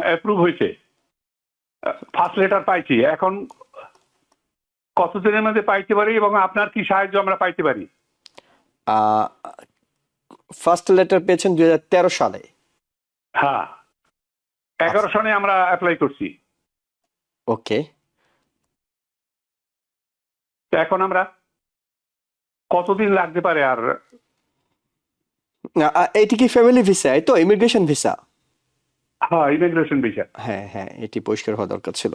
অ্যাপ্রুভ হয়েছে, ফার্স্ট লেটার পাইছি। এখন কতদিনের মধ্যে পাইতে পারি এবং আপনার কি সাহায্য আমরা পাইতে পারি? ফার্স্ট লেটার পেয়েছেন 2013 সালে। হ্যাঁ, 11 সনে আমরা অ্যাপ্লাই করছি। ওকে, তো এখন আমরা কতদিন লাগতে পারে? আর এটি কি ফ্যামিলি ভিসা, এই তো ইমিগ্রেশন ভিসা? হ্যাঁ, ইমিগ্রেশন ভিসা। হ্যাঁ হ্যাঁ, এটি পরিষ্কার হওয়া দরকার ছিল।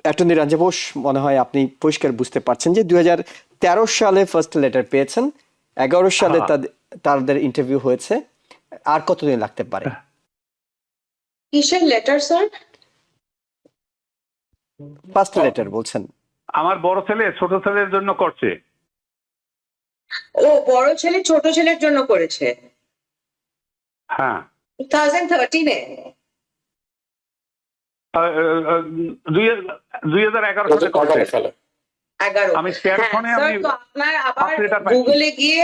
অ্যাটর্নি রাঞ্জা বোস, মনে হয় আপনি পরিষ্কার বুঝতে পারছেন যে 2013 সালে ফার্স্ট লেটার পেয়েছেন, 11 সালে হ্যাঁ। তাদের ইন্টারভিউ হয়েছে, আর কতদিন লাগতে পারে? কিসের লেটার স্যার? ফার্স্ট লেটার বলছেন। আমার বড় ছেলে ছোট ছেলের জন্য করছে। ও, বড় ছেলে ছোট ছেলের জন্য করেছে হ্যাঁ, 2013-এ। 2011 সালে করছে। 2011 সালে 11। আমি স্ট্যাট হ্যাঁ ফোনে স্যার, আমি তো আপনার আবার first letter পাইছি। গুগলে গিয়ে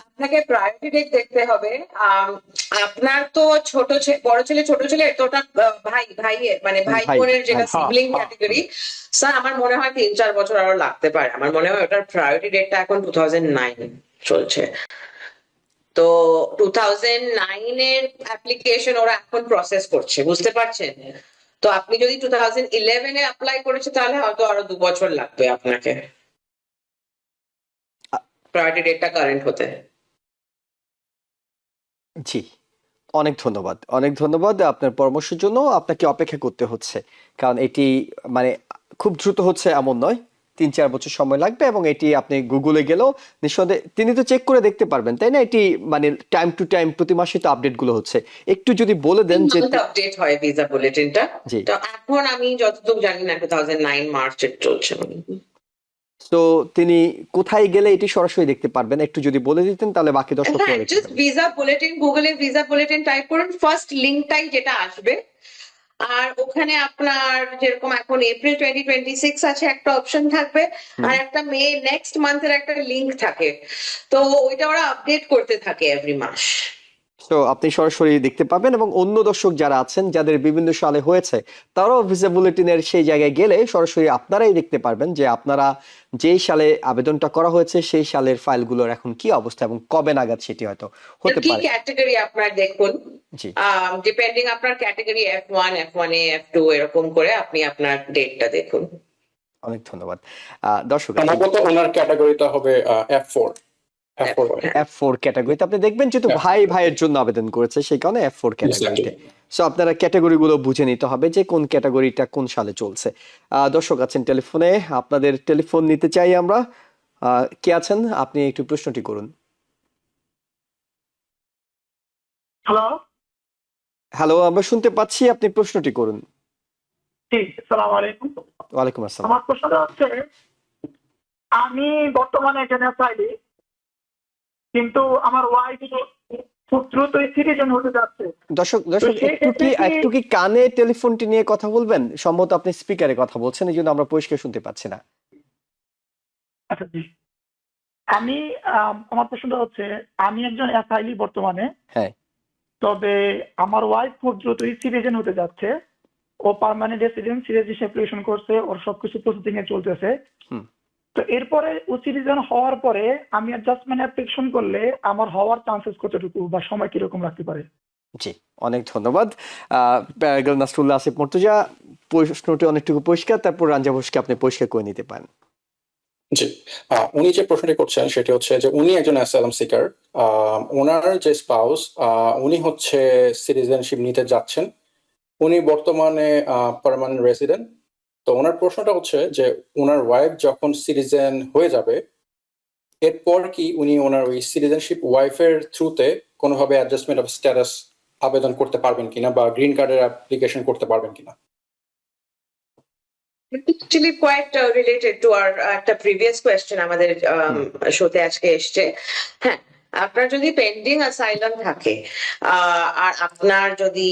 আপনাকে প্রায়োরিটি ডেট দেখতে হবে। আপনার তো বড় ছেলে ছোট ছেলে, তো ওটা ভাইয়ের মানে ভাই ভাই, বোনের যেটা ভাই। সিবলিং হ্যাঁ, ক্যাটাগরি, স্যার আমার মনে হয় 3-4 বছর আরো লাগতে পারে। আমার মনে হয় ওটার প্রায়োরিটি ডেটটা এখন 2009 চলছে। তো 2009 এর অ্যাপ্লিকেশন ওরা এখন প্রসেস করছে, বুঝতে পারছেন? তো আপনি যদি 2011-এ অ্যাপ্লাই করেছে, তাহলে হয়তো আরো 2 বছর লাগবে আপনাকে প্রায়োরিটি ডেটটা কারেন্ট হতে। জি, অনেক ধন্যবাদ, অনেক ধন্যবাদ আপনার পরামর্শের জন্য। আপনাকে অপেক্ষা করতে হচ্ছে, কারণ এটি মানে খুব দ্রুত হচ্ছে এমন নয়, 3-4 বছর সময় লাগবে, এবং এটি আপনি গুগলে গেলেও নিঃসন্দেহে তিনি তো চেক করে দেখতে পারবেন, তাই না? এটি মানে টাইম টু টাইম প্রতি মাসে তো আপডেট গুলো হচ্ছে। একটু যদি বলে দেন যে আপডেট হয় ভিসা বুলেটিনটা। জি, তো এখন আমি যতটুকু জানি না 2009 মার্চে চলছে। তো তিনি কোথায় গেলে এটি সরাসরি দেখতে পারবেন, একটু যদি বলে দিতেন তাহলে বাকি দর্শক হ্যাঁ, জাস্ট ভিসা বুলেটিন, গুগলে ভিসা বুলেটিন টাইপ করুন, ফার্স্ট লিঙ্কটাই যেটা আসবে। আর ওখানে আপনার যেরকম এখন এপ্রিল 2026 আছে একটা অপশন থাকবে, আর একটা মে নেক্সট মান্থের একটা লিঙ্ক থাকে। তো ওইটা ওরা আপডেট করতে থাকে এভরি মাস। তো আপনি সরাসরি দেখতে পাবেন, এবং অন্য দর্শক যারা আছেন যাদের বিভিন্ন সালে হয়েছে, তারাও ভিসা বুলেটিনের সেই জায়গায় গেলে সরাসরি আপনারাই দেখতে পারবেন যে আপনারা যেই সালে আবেদনটা করা হয়েছে সেই সালের ফাইলগুলোর এখন কি অবস্থা এবং কবে নাগাদ সেটি হয়তো হতে কি পারে। ক্যাটাগরি আপনার দেখুন, জি, ডিপেন্ডিং আপনার ক্যাটাগরি F1, F1A, F2 এরকম করে আপনি আপনার ডেটটা দেখুন। অনেক ধন্যবাদ। দর্শক, সম্ভবত ওনার ক্যাটাগরিটা হবে F4 F4 F4 ক্যাটাগরিতে আপনি দেখবেন, যেহেতু ভাই ভাইয়ের জন্য আবেদন করেছে সেই কারণে F4 ক্যাটাগরিতে। সো আপনারা ক্যাটাগরি গুলো বুঝে নিতে হবে যে কোন ক্যাটাগরিটা কোন সালে চলছে। দর্শক আছেন টেলিফোনে, আপনাদের টেলিফোন নিতে চাই আমরা। কে আছেন, আপনি একটু প্রশ্নটি করুন। হ্যালো। হ্যালো, আমরা শুনতে পাচ্ছি, আপনি প্রশ্নটি করুন। জি, আসসালামু আলাইকুম। ওয়ালাইকুম আসসালাম। আমার প্রশ্নটা হচ্ছে, আমি বর্তমানে এখানে চাইলি, কিন্তু আমার ওয়াইফ খুব দ্রুতই সিটিজেন হতে যাচ্ছে। দর্শক দর্শক সেই ক্ষেত্রে একটু কি কানে টেলিফোনটি নিয়ে কথা বলবেন? সম্ভবত আপনি স্পিকারে কথা বলছেন, এই জন্য আমরা পরিষ্কার শুনতে পাচ্ছি না। আচ্ছা জি, আমি আমার প্রশ্নটা হচ্ছে, আমি একজন অ্যাসাইলি বর্তমানে, হ্যাঁ, তবে আমার ওয়াইফ খুব দ্রুতই সিটিজেন হতে যাচ্ছে। ও পার্মানেন্ট রেসিডেন্ট সিটিজেনশিপ অ্যাপ্লিকেশন করছে, ওর সবকিছু প্রসেসিং এ চলতেছে। হুম। তো এরপরে ও সিটিজেন হওয়ার পরে আমি অ্যাডজাস্টমেন্ট অ্যাপ্লিকেশন করলে আমার হওয়ার চান্সেস কতটুকু বা সময় কিরকম রাখতে পারে? জি, অনেক ধন্যবাদ। প্যারাগ্লাস নাসরুল্লাহ আসিফ মর্তুজা, প্রশ্নটি অনেকটুকু পরিষ্কার, তারপর রাঞ্জা বোসকে আপনি পরিষ্কার করে নিতে পারেন। জি, উনি যে প্রশ্নটি করছেন সেটি হচ্ছে যে উনি একজন অ্যাসাইলাম সিকার, ওনার যে স্পাউস উনি হচ্ছে সিটিজেনশিপ নিতে যাচ্ছেন, উনি বর্তমানে পার্মানেন্ট রেসিডেন্ট। তো ওনার প্রশ্নটা হচ্ছে যে ওনার ওয়াইফ যখন সিটিজেন হয়ে যাবে, এরপর কি উনি ওনার ওই সিটিজেনশিপ ওয়াইফের থ্রুতে কোনোভাবে অ্যাডজাস্টমেন্ট অফ স্ট্যাটাস আবেদন করতে পারবেন কিনা বা গ্রিন কার্ডের অ্যাপ্লিকেশন করতে পারবেন কিনা? Actually quite related to our একটা previous question আমাদের শোতে আজকে এসছে। হ্যাঁ, আপনার যদি পেন্ডিং অ্যাসাইলাম থাকে আর আপনার যদি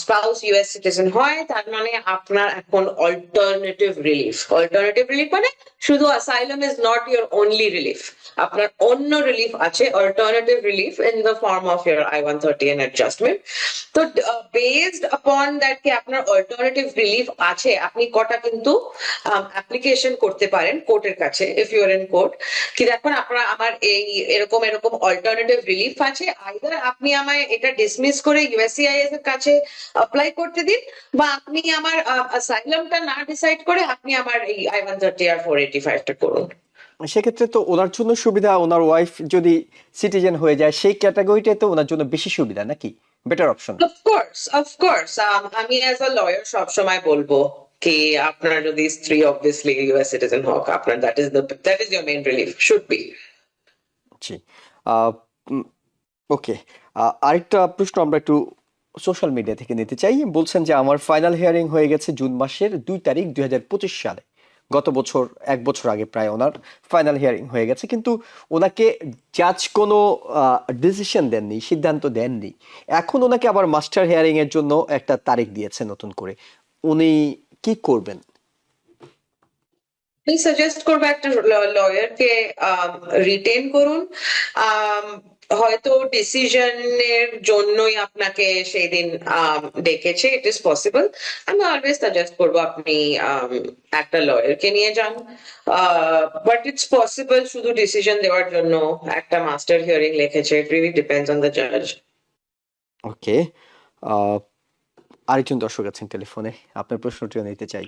স্পাউস ইউএস সিটিজেন হয়, তার মানে আপনার এখন অল্টারনেটিভ রিলিফ মানে শুধু asylum is not your only relief, আপনার অন্য রিলিফ আছে, alternative relief in the form of your I-130 and adjustment. তো বেসড আপন দ্যাট কি আপনার অল্টারনেটিভ রিলিফ আছে, আপনি কটা কিন্তু অ্যাপ্লিকেশন করতে পারেন কোর্টের কাছে, if you are in court, কি দেখুন আপনার আমার এরকম অল্টারনেটিভ রিলিফ আছে, আইদার আপনি আমায় এটা ডিসমিস করে ইউএসসিআইএস এর কাছে অ্যাপ্লাই করতে দিন, বা আপনি আমার অ্যাসাইলামটা না ডিসাইড করে আপনি আমার এই I-130 আর 485 টা করুন। সেক্ষেত্রে তো ওনার জন্য সুবিধা, ওনার ওয়াইফ যদি সিটিজেন হয়ে যায় সেই ক্যাটাগরিটাই তো ওনার জন্য বেশি সুবিধা নাকি? Better option. অফকোর্স আমি অ্যাজ আ লয়ার সবসময় বলবো কি আপনার যদি স্ত্রী অবভিয়াসলি ইউএস সিটিজেন হোক, আপনার that is your main relief should be. জি। ওকে, আরেকটা প্রশ্ন আমরা একটু সোশ্যাল মিডিয়া থেকে নিতে চাই। বলছেন যে আমার ফাইনাল হিয়ারিং হয়ে গেছে জুন মাসের 2 তারিখ 2025 সালে। গত বছর, 1 বছর আগে প্রায় ওনার ফাইনাল হিয়ারিং হয়ে গেছে, কিন্তু ওনাকে জাজ কোনো ডিসিশন দেননি, সিদ্ধান্ত দেননি। এখন ওনাকে আবার মাস্টার হিয়ারিং এর জন্য একটা তারিখ দিয়েছে নতুন করে। উনি কি করবেন? আমি সাজেস্ট করবো একটা লয়ারকে রিটেন করুন। আম, হয়তো ডিসিশনের জন্যই আপনাকে সেই দিন ডেকেছে, ইট ইজ পসিবল। আমি অলওয়েজ সাজেস্ট করবো আপনি একটা লয়ারকে নিয়ে যান, বাট ইটস পসিবল শুধু ডিসিশন দেওয়ার জন্য একটা মাস্টার হিয়ারিং লিখেছে। ইট রিয়েলি ডিপেন্ডস অন দ্য জাজ। ওকে, আরেকজন দর্শক আছেন টেলিফোনে, আপনার প্রশ্নটিও নিতে চাই।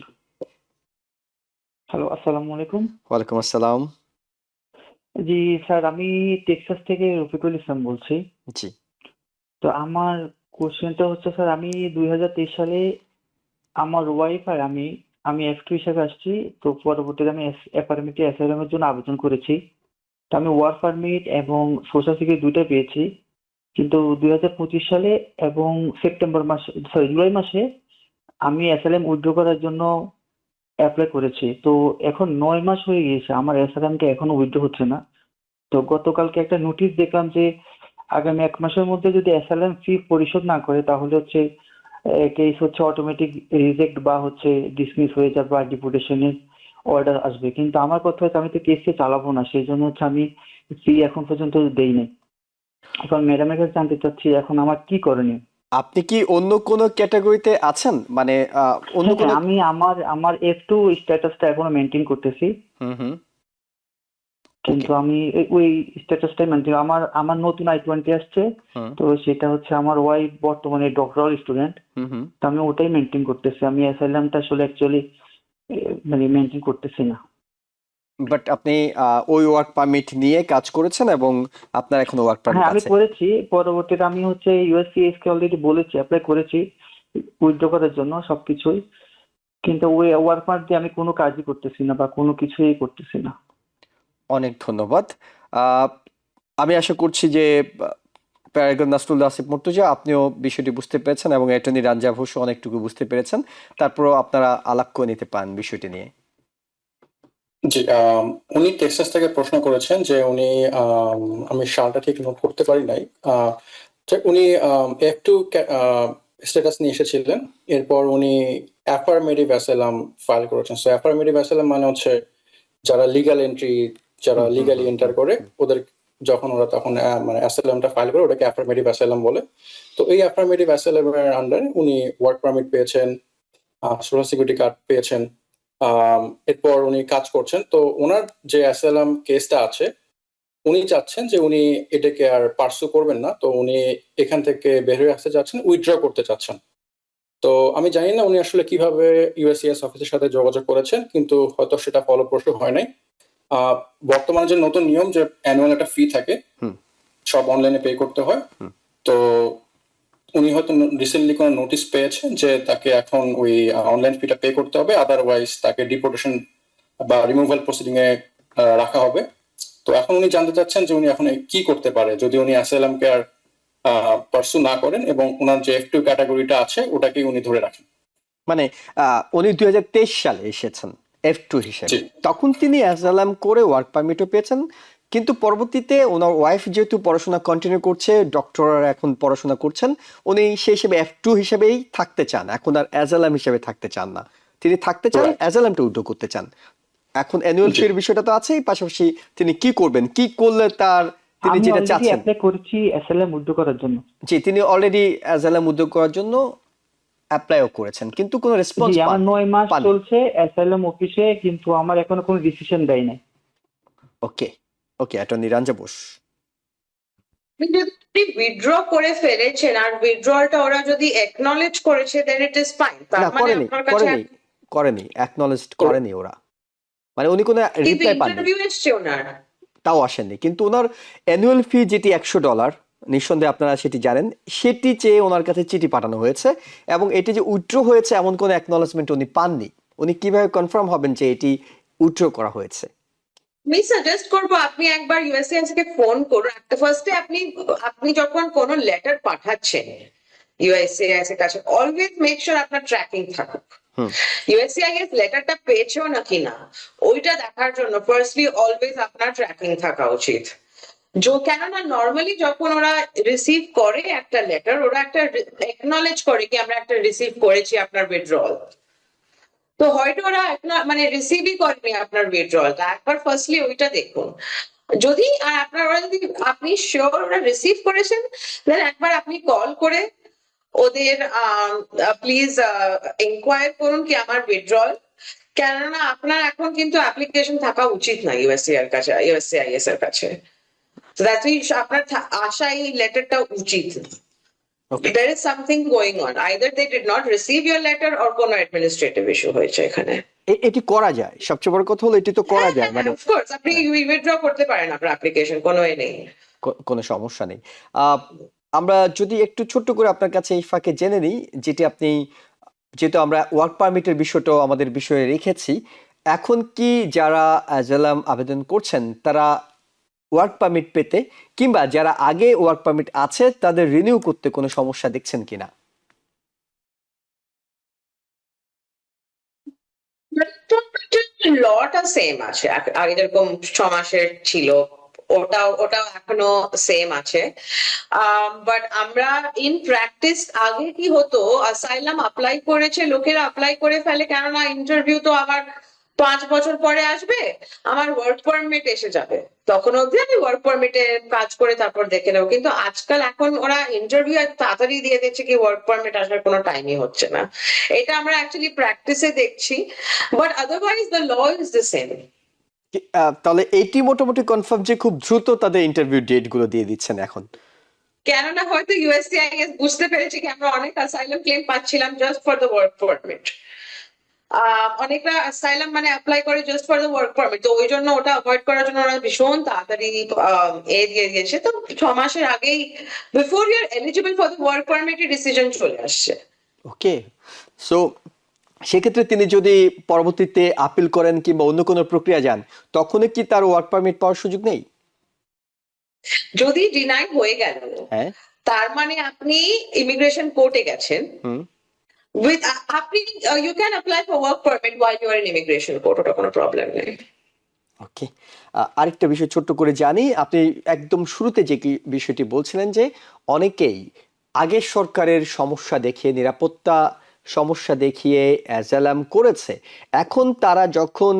হ্যালো, আসসালামু আলাইকুম। ওয়ালাইকুম আসসালাম। জি স্যার, আমি টেক্সাস থেকে রফিকুল ইসলাম বলছি। জি। তো আমার কোশ্চেনটা হচ্ছে স্যার, আমি 2023 সালে আমার ওয়াইফ আর আমি F2 হিসাবে আসছি। তো পরবর্তীতে আমি অ্যাপার্টমেন্টে অ্যাসাইলামের জন্য আবেদন করেছি। তো আমি ওয়ার্ক পারমিট এবং সোশ্যাল সিকিউরিটি দুইটাই পেয়েছি, কিন্তু 2025 সালে এবং জুলাই মাসে আমি অ্যাসাইলাম উইথড্র করার জন্য অ্যাপ্লাই করেছি। তো এখন 9 মাস হয়ে গিয়েছে, আমার অ্যাসাইলামটা এখনো উইথড্র হচ্ছে না। তো গতকালকে একটা নোটিশ দেখলাম যে আগামী 1 মাসের মধ্যে যদি অ্যাসাইলাম ফি পরিশোধ না করে তাহলে হচ্ছে কেস হচ্ছে অটোমেটিক রিজেক্ট বা হচ্ছে ডিসমিস হয়ে যাবে বা ডিপুটেশনের অর্ডার আসবে। কিন্তু আমার কথা হচ্ছে আমি তো কেসকে চালাবো না, সেই জন্য হচ্ছে আমি ফি এখন পর্যন্ত দেই নাই। এখন ম্যাডামের কাছে জানতে চাচ্ছি এখন আমার কি করণীয়। আপনি কি অন্য কোনো ক্যাটাগরিতে আছেন, মানে অন্য হ্যাঁ, কোনো? আমি আমার F2 স্ট্যাটাসটা এখনো মেনটেন করতেছি, হুম হুম। কিন্তু আমি ওই স্ট্যাটাসটাই মেনটেন। আমার নতুন I-20 আসছে, হুম তো সেটা হচ্ছে আমার ওয়াইফ বর্তমানে ডক্টরাল স্টুডেন্ট, হুম হুম। তো আমি ওটাই মেনটেন করতেছি। আমি অ্যাসাইলামটা আসলে অ্যাকচুয়ালি মানে মেনটেন করতেছি না। বাট আপনি ওই ওয়ার্ক পারমিট নিয়ে কাজ করেছেন এবং আপনার এখনো ওয়ার্ক পারমিট হ্যাঁ, আমি আছে। করেছি। পরবর্তীতে আমি হচ্ছে USCIS কে অলরেডি বলেছি, অ্যাপ্লাই করেছি উইথড্র করার জন্য সবকিছুই, কিন্তু ওই ওয়ার্ক পারমিট দিয়ে আমি কোনো কাজই করতেছি না বা কোনো কিছুই করতেছি না। অনেক ধন্যবাদ। আমি আশা করছি যে প্যারাগন নাসরুল আসিফ মুর্তজা, আপনিও বিষয়টি বুঝতে পেরেছেন এবং অ্যাটর্নি রাঞ্জা ঘোষ অনেকটুকু বুঝতে পেরেছেন। তারপরও আপনারা আলাপ করে নিতে পারেন বিষয়টি নিয়ে। জি, উনি টেক্সাস থেকে প্রশ্ন করেছেন যে উনি আমি সালটা ঠিক নোট করতে পারি নাই, যে উনি F2 স্ট্যাটাস নিয়ে এসেছিলেন, এরপর উনি অ্যাফার্মেটিভ অ্যাসাইলাম ফাইল করেছেন। সো অ্যাফার্মেটিভ অ্যাসাইলাম মানে হচ্ছে যারা লিগ্যাল এন্ট্রি, যারা লিগ্যালি এন্টার করে ওদের যখন ওরা তখন মানে অ্যাসাইলামটা ফাইল করে ওটাকে অ্যাফার্মেটিভ অ্যাসাইলাম বলে। তো এই অ্যাফার্মেটিভ অ্যাসাইলামের আন্ডারে উনি ওয়ার্ক পারমিট পেয়েছেন, সোশ্যাল সিকিউরিটি কার্ড পেয়েছেন, এরপর উনি কাজ করছেন। তো ওনার যে অ্যাসাইলাম কেসটা আছে উনি চাচ্ছেন যে উনি এটাকে আর পার্সু করবেন না, তো উনি এখান থেকে বের হয়ে আসতে চাচ্ছেন, উইথড্র করতে চাচ্ছেন। তো আমি জানি না উনি আসলে কিভাবে USCIS অফিসের সাথে যোগাযোগ করেছেন, কিন্তু হয়তো সেটা ফলপ্রসূ হয় নাই। বর্তমানে যে নতুন নিয়ম যে অ্যানুয়াল একটা ফি থাকে, সব অনলাইনে পে করতে হয়, তো উনি হয়তো রিসেন্টলি কোনো নোটিশ পেয়েছেন যে তাকে এখন ওই অনলাইন ফিটা পে করতে হবে, আদারওয়াইজ তাকে ডিপোর্টেশন বা রিমুভাল প্রসিডিং এ রাখা হবে। তো এখন উনি জানতে চাচ্ছেন যে উনি এখন কি করতে পারে যদি উনি অ্যাসাইলামকে আর পার্সু না করেন এবং ওনার যে F2 ক্যাটাগরিটা আছে ওটাকেই উনি ধরে রাখেন। মানে উনি 2023 সালে এসেছেন F2 হিসেবে, জি। তখন তিনি অ্যাসাইলাম করে ওয়ার্ক পারমিটও পেয়েছেন, কিন্তু পরবর্তীতে ওনার ওয়াইফ যেহেতু পড়াশোনা কন্টিনিউ করছে, ডক্টর এখন পড়াশোনা করছেন, উনি সেই হিসেবে F2 হিসেবেই থাকতে চান, এখন আর অ্যাসাইলাম হিসেবে থাকতে চান না। তিনি থাকতে চান, Right. অ্যাসাইলামটা উইথড্র করতে চান। এখন অ্যানুয়াল জি। ফির বিষয়টা তো আছেই, পাশাপাশি তিনি কি করবেন, কি করলে তার তিনি আমি যেটা অলরেডি চাচ্ছেন। অ্যাপ্লাই করেছি অ্যাসাইলাম উইথড্র করার জন্য। জি, তিনি অলরেডি অ্যাসাইলাম উইথড্র করার জন্য অ্যাপ্লাইও করেছেন, কিন্তু কোনো রেসপন্স জি, আমার 9 মাস পাননি। চলছে অ্যাসাইলাম অফিসে, কিন্তু আমার এখনো কোনো ডিসিশন দেয় নাই। ওকে ওকে, অ্যাটর্নি রাঞ্জা বোস। যদি উইথড্র করে ফেলেছেন আর উইথড্রলটা ওরা যদি একনলেজ করেছে দেন ইট ইজ ফাইন। তার না, মানে করেনি আপনার কাছে করেনি অ্যাকনলেজড করেনি ওরা, মানে উনি কোনো রিপ্লাই পাননি, ইন্টারভিউ এসছে ওনার। তাও আসেননি। কিন্তু ওনার অ্যানুয়াল ফি যেটি $100, নিঃসন্দেহে আপনারা সেটি জানেন, সেটি চেয়ে ওনার কাছে চিঠি পাঠানো হয়েছে এবং এটি যে উইথড্র হয়েছে এমন কোনো অ্যাকনলেজমেন্ট উনি পাননি। উনি কিভাবে কনফার্ম হবেন যে এটি উইথড্র করা হয়েছে? আমি সাজেস্ট করবো আপনি একবার ইউএসসিআইএস কে ফোন করুন। ফার্স্টে আপনি যখন কোনো লেটার পাঠাচ্ছেন ইউএসসিআইএস এর কাছে, অলওয়েজ মেক শিওর আপনার ট্র্যাকিং থাকুক। ইউএসসিআইএস লেটারটা পেয়েছেও নাকি না ওইটা দেখার জন্য ফার্স্টলি অলওয়েজ আপনার ট্র্যাকিং থাকা উচিত। কেননা নর্মালি যখন ওরা রিসিভ করে একটা লেটার, ওরা একটা একনলেজ করে কি আমরা একটা রিসিভ করেছি আপনার উইথড্রল। তো হয়তো ওরা মানে রিসিভই করেনি আপনার উইথড্রলটা। একবার ফার্স্টলি ওইটা দেখুন। যদি আপনি শিওর ওরা রিসিভ করেছেন, দেন একবার আপনি কল করে ওদের প্লিজ ইনকোয়ার করুন কি আমার উইথড্রল। কেননা আপনার এখন কিন্তু অ্যাপ্লিকেশন থাকা উচিত না ইউএসসিআইএস এর কাছে। আপনার আশা এই লেটারটা উচিত। There is something going on. Either they did not receive your letter or কোনো administrative issue হয়েছে এখানে। এটি করা যায়, সবচেয়ে বড় কথা হলো এটি তো করা যায়, মানে of course আপনি উইথড্র করতে পারেন আপনার অ্যাপ্লিকেশন, কোনো নেই, কোনো সমস্যা নেই। আমরা যদি একটু ছোট্ট করে আপনার কাছে এই ফাঁকে জেনে নিই, যেহেতু আমরা ওয়ার্ক পারমিটের বিষয়টাও আমাদের বিষয়ে রেখেছি, এখন কি যারা অ্যাজাইলাম আবেদন করছেন তারা ওয়ার্ক পারমিট পেতে কিংবা যারা আগে ওয়ার্ক পারমিট আছে তাদের রিনিউ করতে কোনো সমস্যা দেখছেন কিনা? লটা সেম আছে, আগে যেরকম 6 মাসের ছিল ওটাও এখনো সেম আছে। বাট আমরা ইন প্র্যাকটিস আগে কি হতো, অ্যাসাইলাম অ্যাপ্লাই করেছে, লোকেরা অ্যাপ্লাই করে ফেলে, কেননা ইন্টারভিউ তো আবার 5 বছর পরে আসবে, আমার ওয়ার্ক পারমিট এসে যাবে, তখন অবধি আমি ওয়ার্ক পারমিটে কাজ করে তারপর দেখে নেবো। কিন্তু আজকাল এখন ওরা ইন্টারভিউ তাড়াতাড়ি দিয়ে দিচ্ছে কি ওয়ার্ক পারমিট আসার কোনো টাইমই হচ্ছে না। এটা আমরা অ্যাকচুয়ালি প্র্যাকটিসে দেখছি, but otherwise the law is the same. তাহলে এটি মোটামুটি কনফার্ম যে খুব দ্রুত তাদের ইন্টারভিউ ডেট গুলো দিয়ে দিচ্ছেন এখন। কেননা হয়তো ইউএসসিআইএস বুঝতে পেরেছে কি আমরা অনেক অ্যাসাইলাম ক্লেম পাচ্ছিলাম just for the work permit. অনেকরা অ্যাসাইলাম মানে অ্যাপ্লাই করে just for the work permit, তো ওই জন্য ওটা অ্যাভয়েড করার জন্য ওরা ভীষণ তাড়াতাড়ি দিয়ে দিয়েছে। তো 6 মাসের আগেই before you are eligible for the work permit decision চলে আসছে। ওকে, সো সেক্ষেত্রে তিনি যদি পরবর্তীতে আপিল করেন কিংবা অন্য কোনো প্রক্রিয়া যান, তখন কি তার ওয়ার্ক পারমিট পাওয়ার সুযোগ নেই? যদি ডিনাই হয়ে গেল, হ্যাঁ, তার মানে আপনি ইমিগ্রেশন কোর্টে গেছেন, you can apply for work permit while you are in immigration court, ওটা কোনো প্রবলেম নেই। ওকে, আরেকটা বিষয় ছোট্ট করে জানি, আপনি একদম শুরুতে যে বিষয়টি বলছিলেন যে অনেকেই আগের সরকারের সমস্যা দেখিয়ে, নিরাপত্তা সমস্যা দেখিয়ে অ্যাজাইলাম করেছে, এখন তারা যখন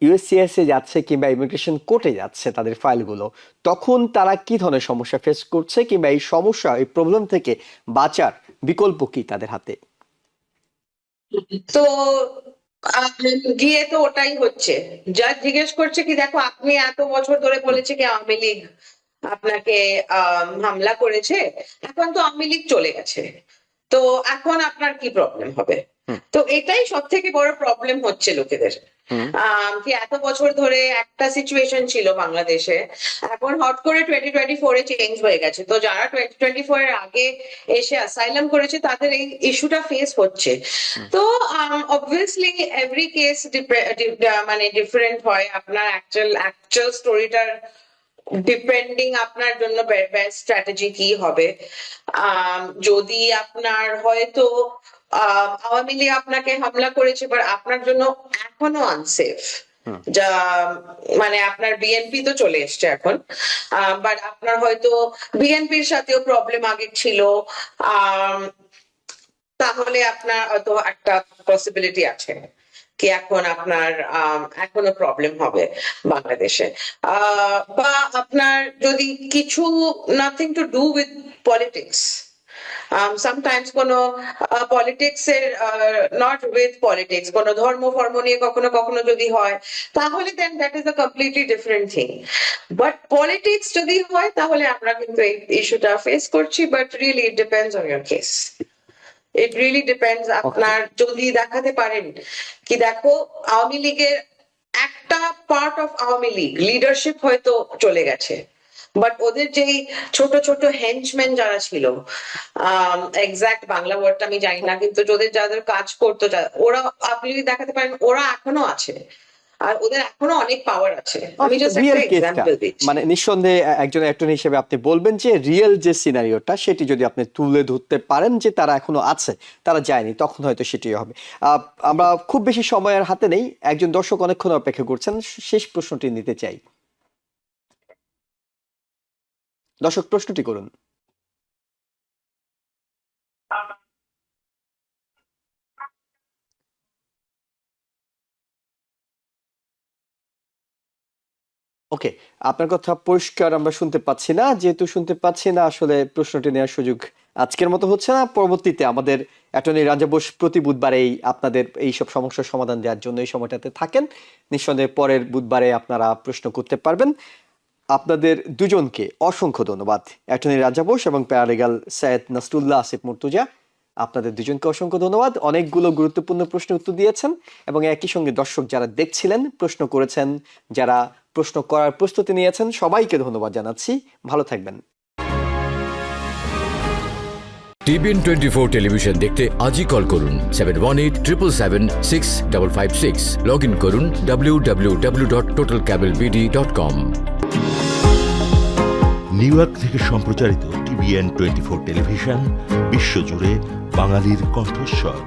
ইউএসসিআইএস এ যাচ্ছে কিংবা ইমিগ্রেশন কোর্টে যাচ্ছে তাদের ফাইলগুলো, তখন তারা কি ধরনের সমস্যা ফেস করছে কিংবা এই সমস্যা, এই প্রবলেম থেকে বাঁচার বিকল্প কি তাদের হাতে? তো গিয়ে তো ওটাই হচ্ছে, জাজ জিজ্ঞেস করছে কি দেখো আপনি এত বছর ধরে বলেছে কি আওয়ামী লীগ আপনাকে হামলা করেছে, এখন তো আওয়ামী লীগ চলে গেছে, তো এখন আপনার কি প্রবলেম হবে? তো এটাই সব থেকে বড় প্রবলেম হচ্ছে লোকেদের, কি এত বছর ধরে একটা সিচুয়েশন ছিল বাংলাদেশে, এখন হট করে 2024 এ চেঞ্জ হয়ে গেছে। তো যারা 2024 এর আগে এসে অ্যাসাইলাম করেছে তাদের এই ইস্যুটা ফেস হচ্ছে। তো অবভিয়াসলি এভরি কেস মানে ডিফারেন্ট হয়, আপনার অ্যাকচুয়াল স্টোরিটার ডিপেন্ডিং আপনার জন্য বেস্ট স্ট্র্যাটেজি কি হবে। যদি আপনার হয়তো আওয়ামী লীগ আপনাকে হামলা করেছে বাট আপনার জন্য এখনো আনসেফ, যা মানে আপনার বিএনপি তো চলে এসছে এখন, বাট আপনার হয়তো বিএনপির সাথেও প্রবলেম আগে ছিল, তাহলে আপনার হয়তো একটা পসিবিলিটি আছে কি এখন আপনার এখনো প্রবলেম হবে বাংলাদেশে। বা আপনার যদি কিছু nothing to do with politics, sometimes কোনো পলিটিক্স এর নট উইথ পলিটিক্স, কোনো ধর্ম ফর্ম নিয়ে কখনো কখনো যদি হয় তাহলে then that is a completely different thing. But politics যদি হয় তাহলে আমরা কিন্তু এই ইস্যুটা ফেস করছি, but really it depends on your case. It really depends, আপনার যদি দেখাতে পারেন কি দেখো আওয়ামী লীগের একটা part of Awami League leadership হয়তো চলে গেছে, বাট ওদের যেই ছোট ছোট হেঞ্চম্যান যারা ছিল, এক্সাক্ট বাংলা ওয়ার্ডটা আমি জানি না, কিন্তু ওদের যাদের কাজ করতো ওরা, আপনি যদি দেখাতে পারেন ওরা এখনো আছে, আর ওদের এখনো অনেক পাওয়ার আছে। আমি জাস্ট রিয়েল একটা কেসটা এক্সাম্পল দিচ্ছি। মানে নিঃসন্দেহে একজন অ্যাটর্নি হিসেবে আপনি বলবেন যে রিয়েল যে সিনারিওটা সেটি যদি আপনি তুলে ধরতে পারেন যে তারা এখনো আছে, তারা যায়নি, তখন হয়তো সেটি হবে। আমরা খুব বেশি সময় আর হাতে নেই, একজন দর্শক অনেকক্ষণ অপেক্ষা করছেন, শেষ প্রশ্নটি নিতে চাই। দর্শক প্রশ্নটি করুন। ওকে, আপনার কথা পরিষ্কার আমরা শুনতে পাচ্ছি না। যেহেতু শুনতে পাচ্ছি না, আসলে প্রশ্নটি নেওয়ার সুযোগ আজকের মতো হচ্ছে না। পরবর্তীতে আমাদের অ্যাটর্নি রাজা বোস প্রতি বুধবারেই আপনাদের এই সব সমস্যার সমাধান দেওয়ার জন্য এই সময়টাতে থাকেন। নিঃসন্দেহে পরের বুধবারে আপনারা প্রশ্ন করতে পারবেন। আপনাদের দুজনকে অসংখ্য ধন্যবাদ, অ্যাটর্নি রাজা বোস এবং প্যারালিগাল সৈয়দ নাসরুল্লাহ আসিফ মুর্তজা। আপনাদের দুজনকে অসংখ্য ধন্যবাদ, অনেকগুলো গুরুত্বপূর্ণ প্রশ্নের উত্তর দিয়েছেন এবং একই সঙ্গে দর্শক যারা দেখছিলেন, প্রশ্ন করেছেন, যারা প্রশ্ন করার প্রস্তুতি নিয়েছেন, সবাইকে ধন্যবাদ জানাচ্ছি। ভালো থাকবেন। TBN 24 টেলিভিশন দেখতে আজই কল করুন 7187776556। লগ ইন করুন www.totalcablebd.com। নিউ ইয়র্ক থেকে সম্প্রচারিত TBN 24 টেলিভিশন বিশ্বজুড়ে বাঙালির কণ্ঠস্বর।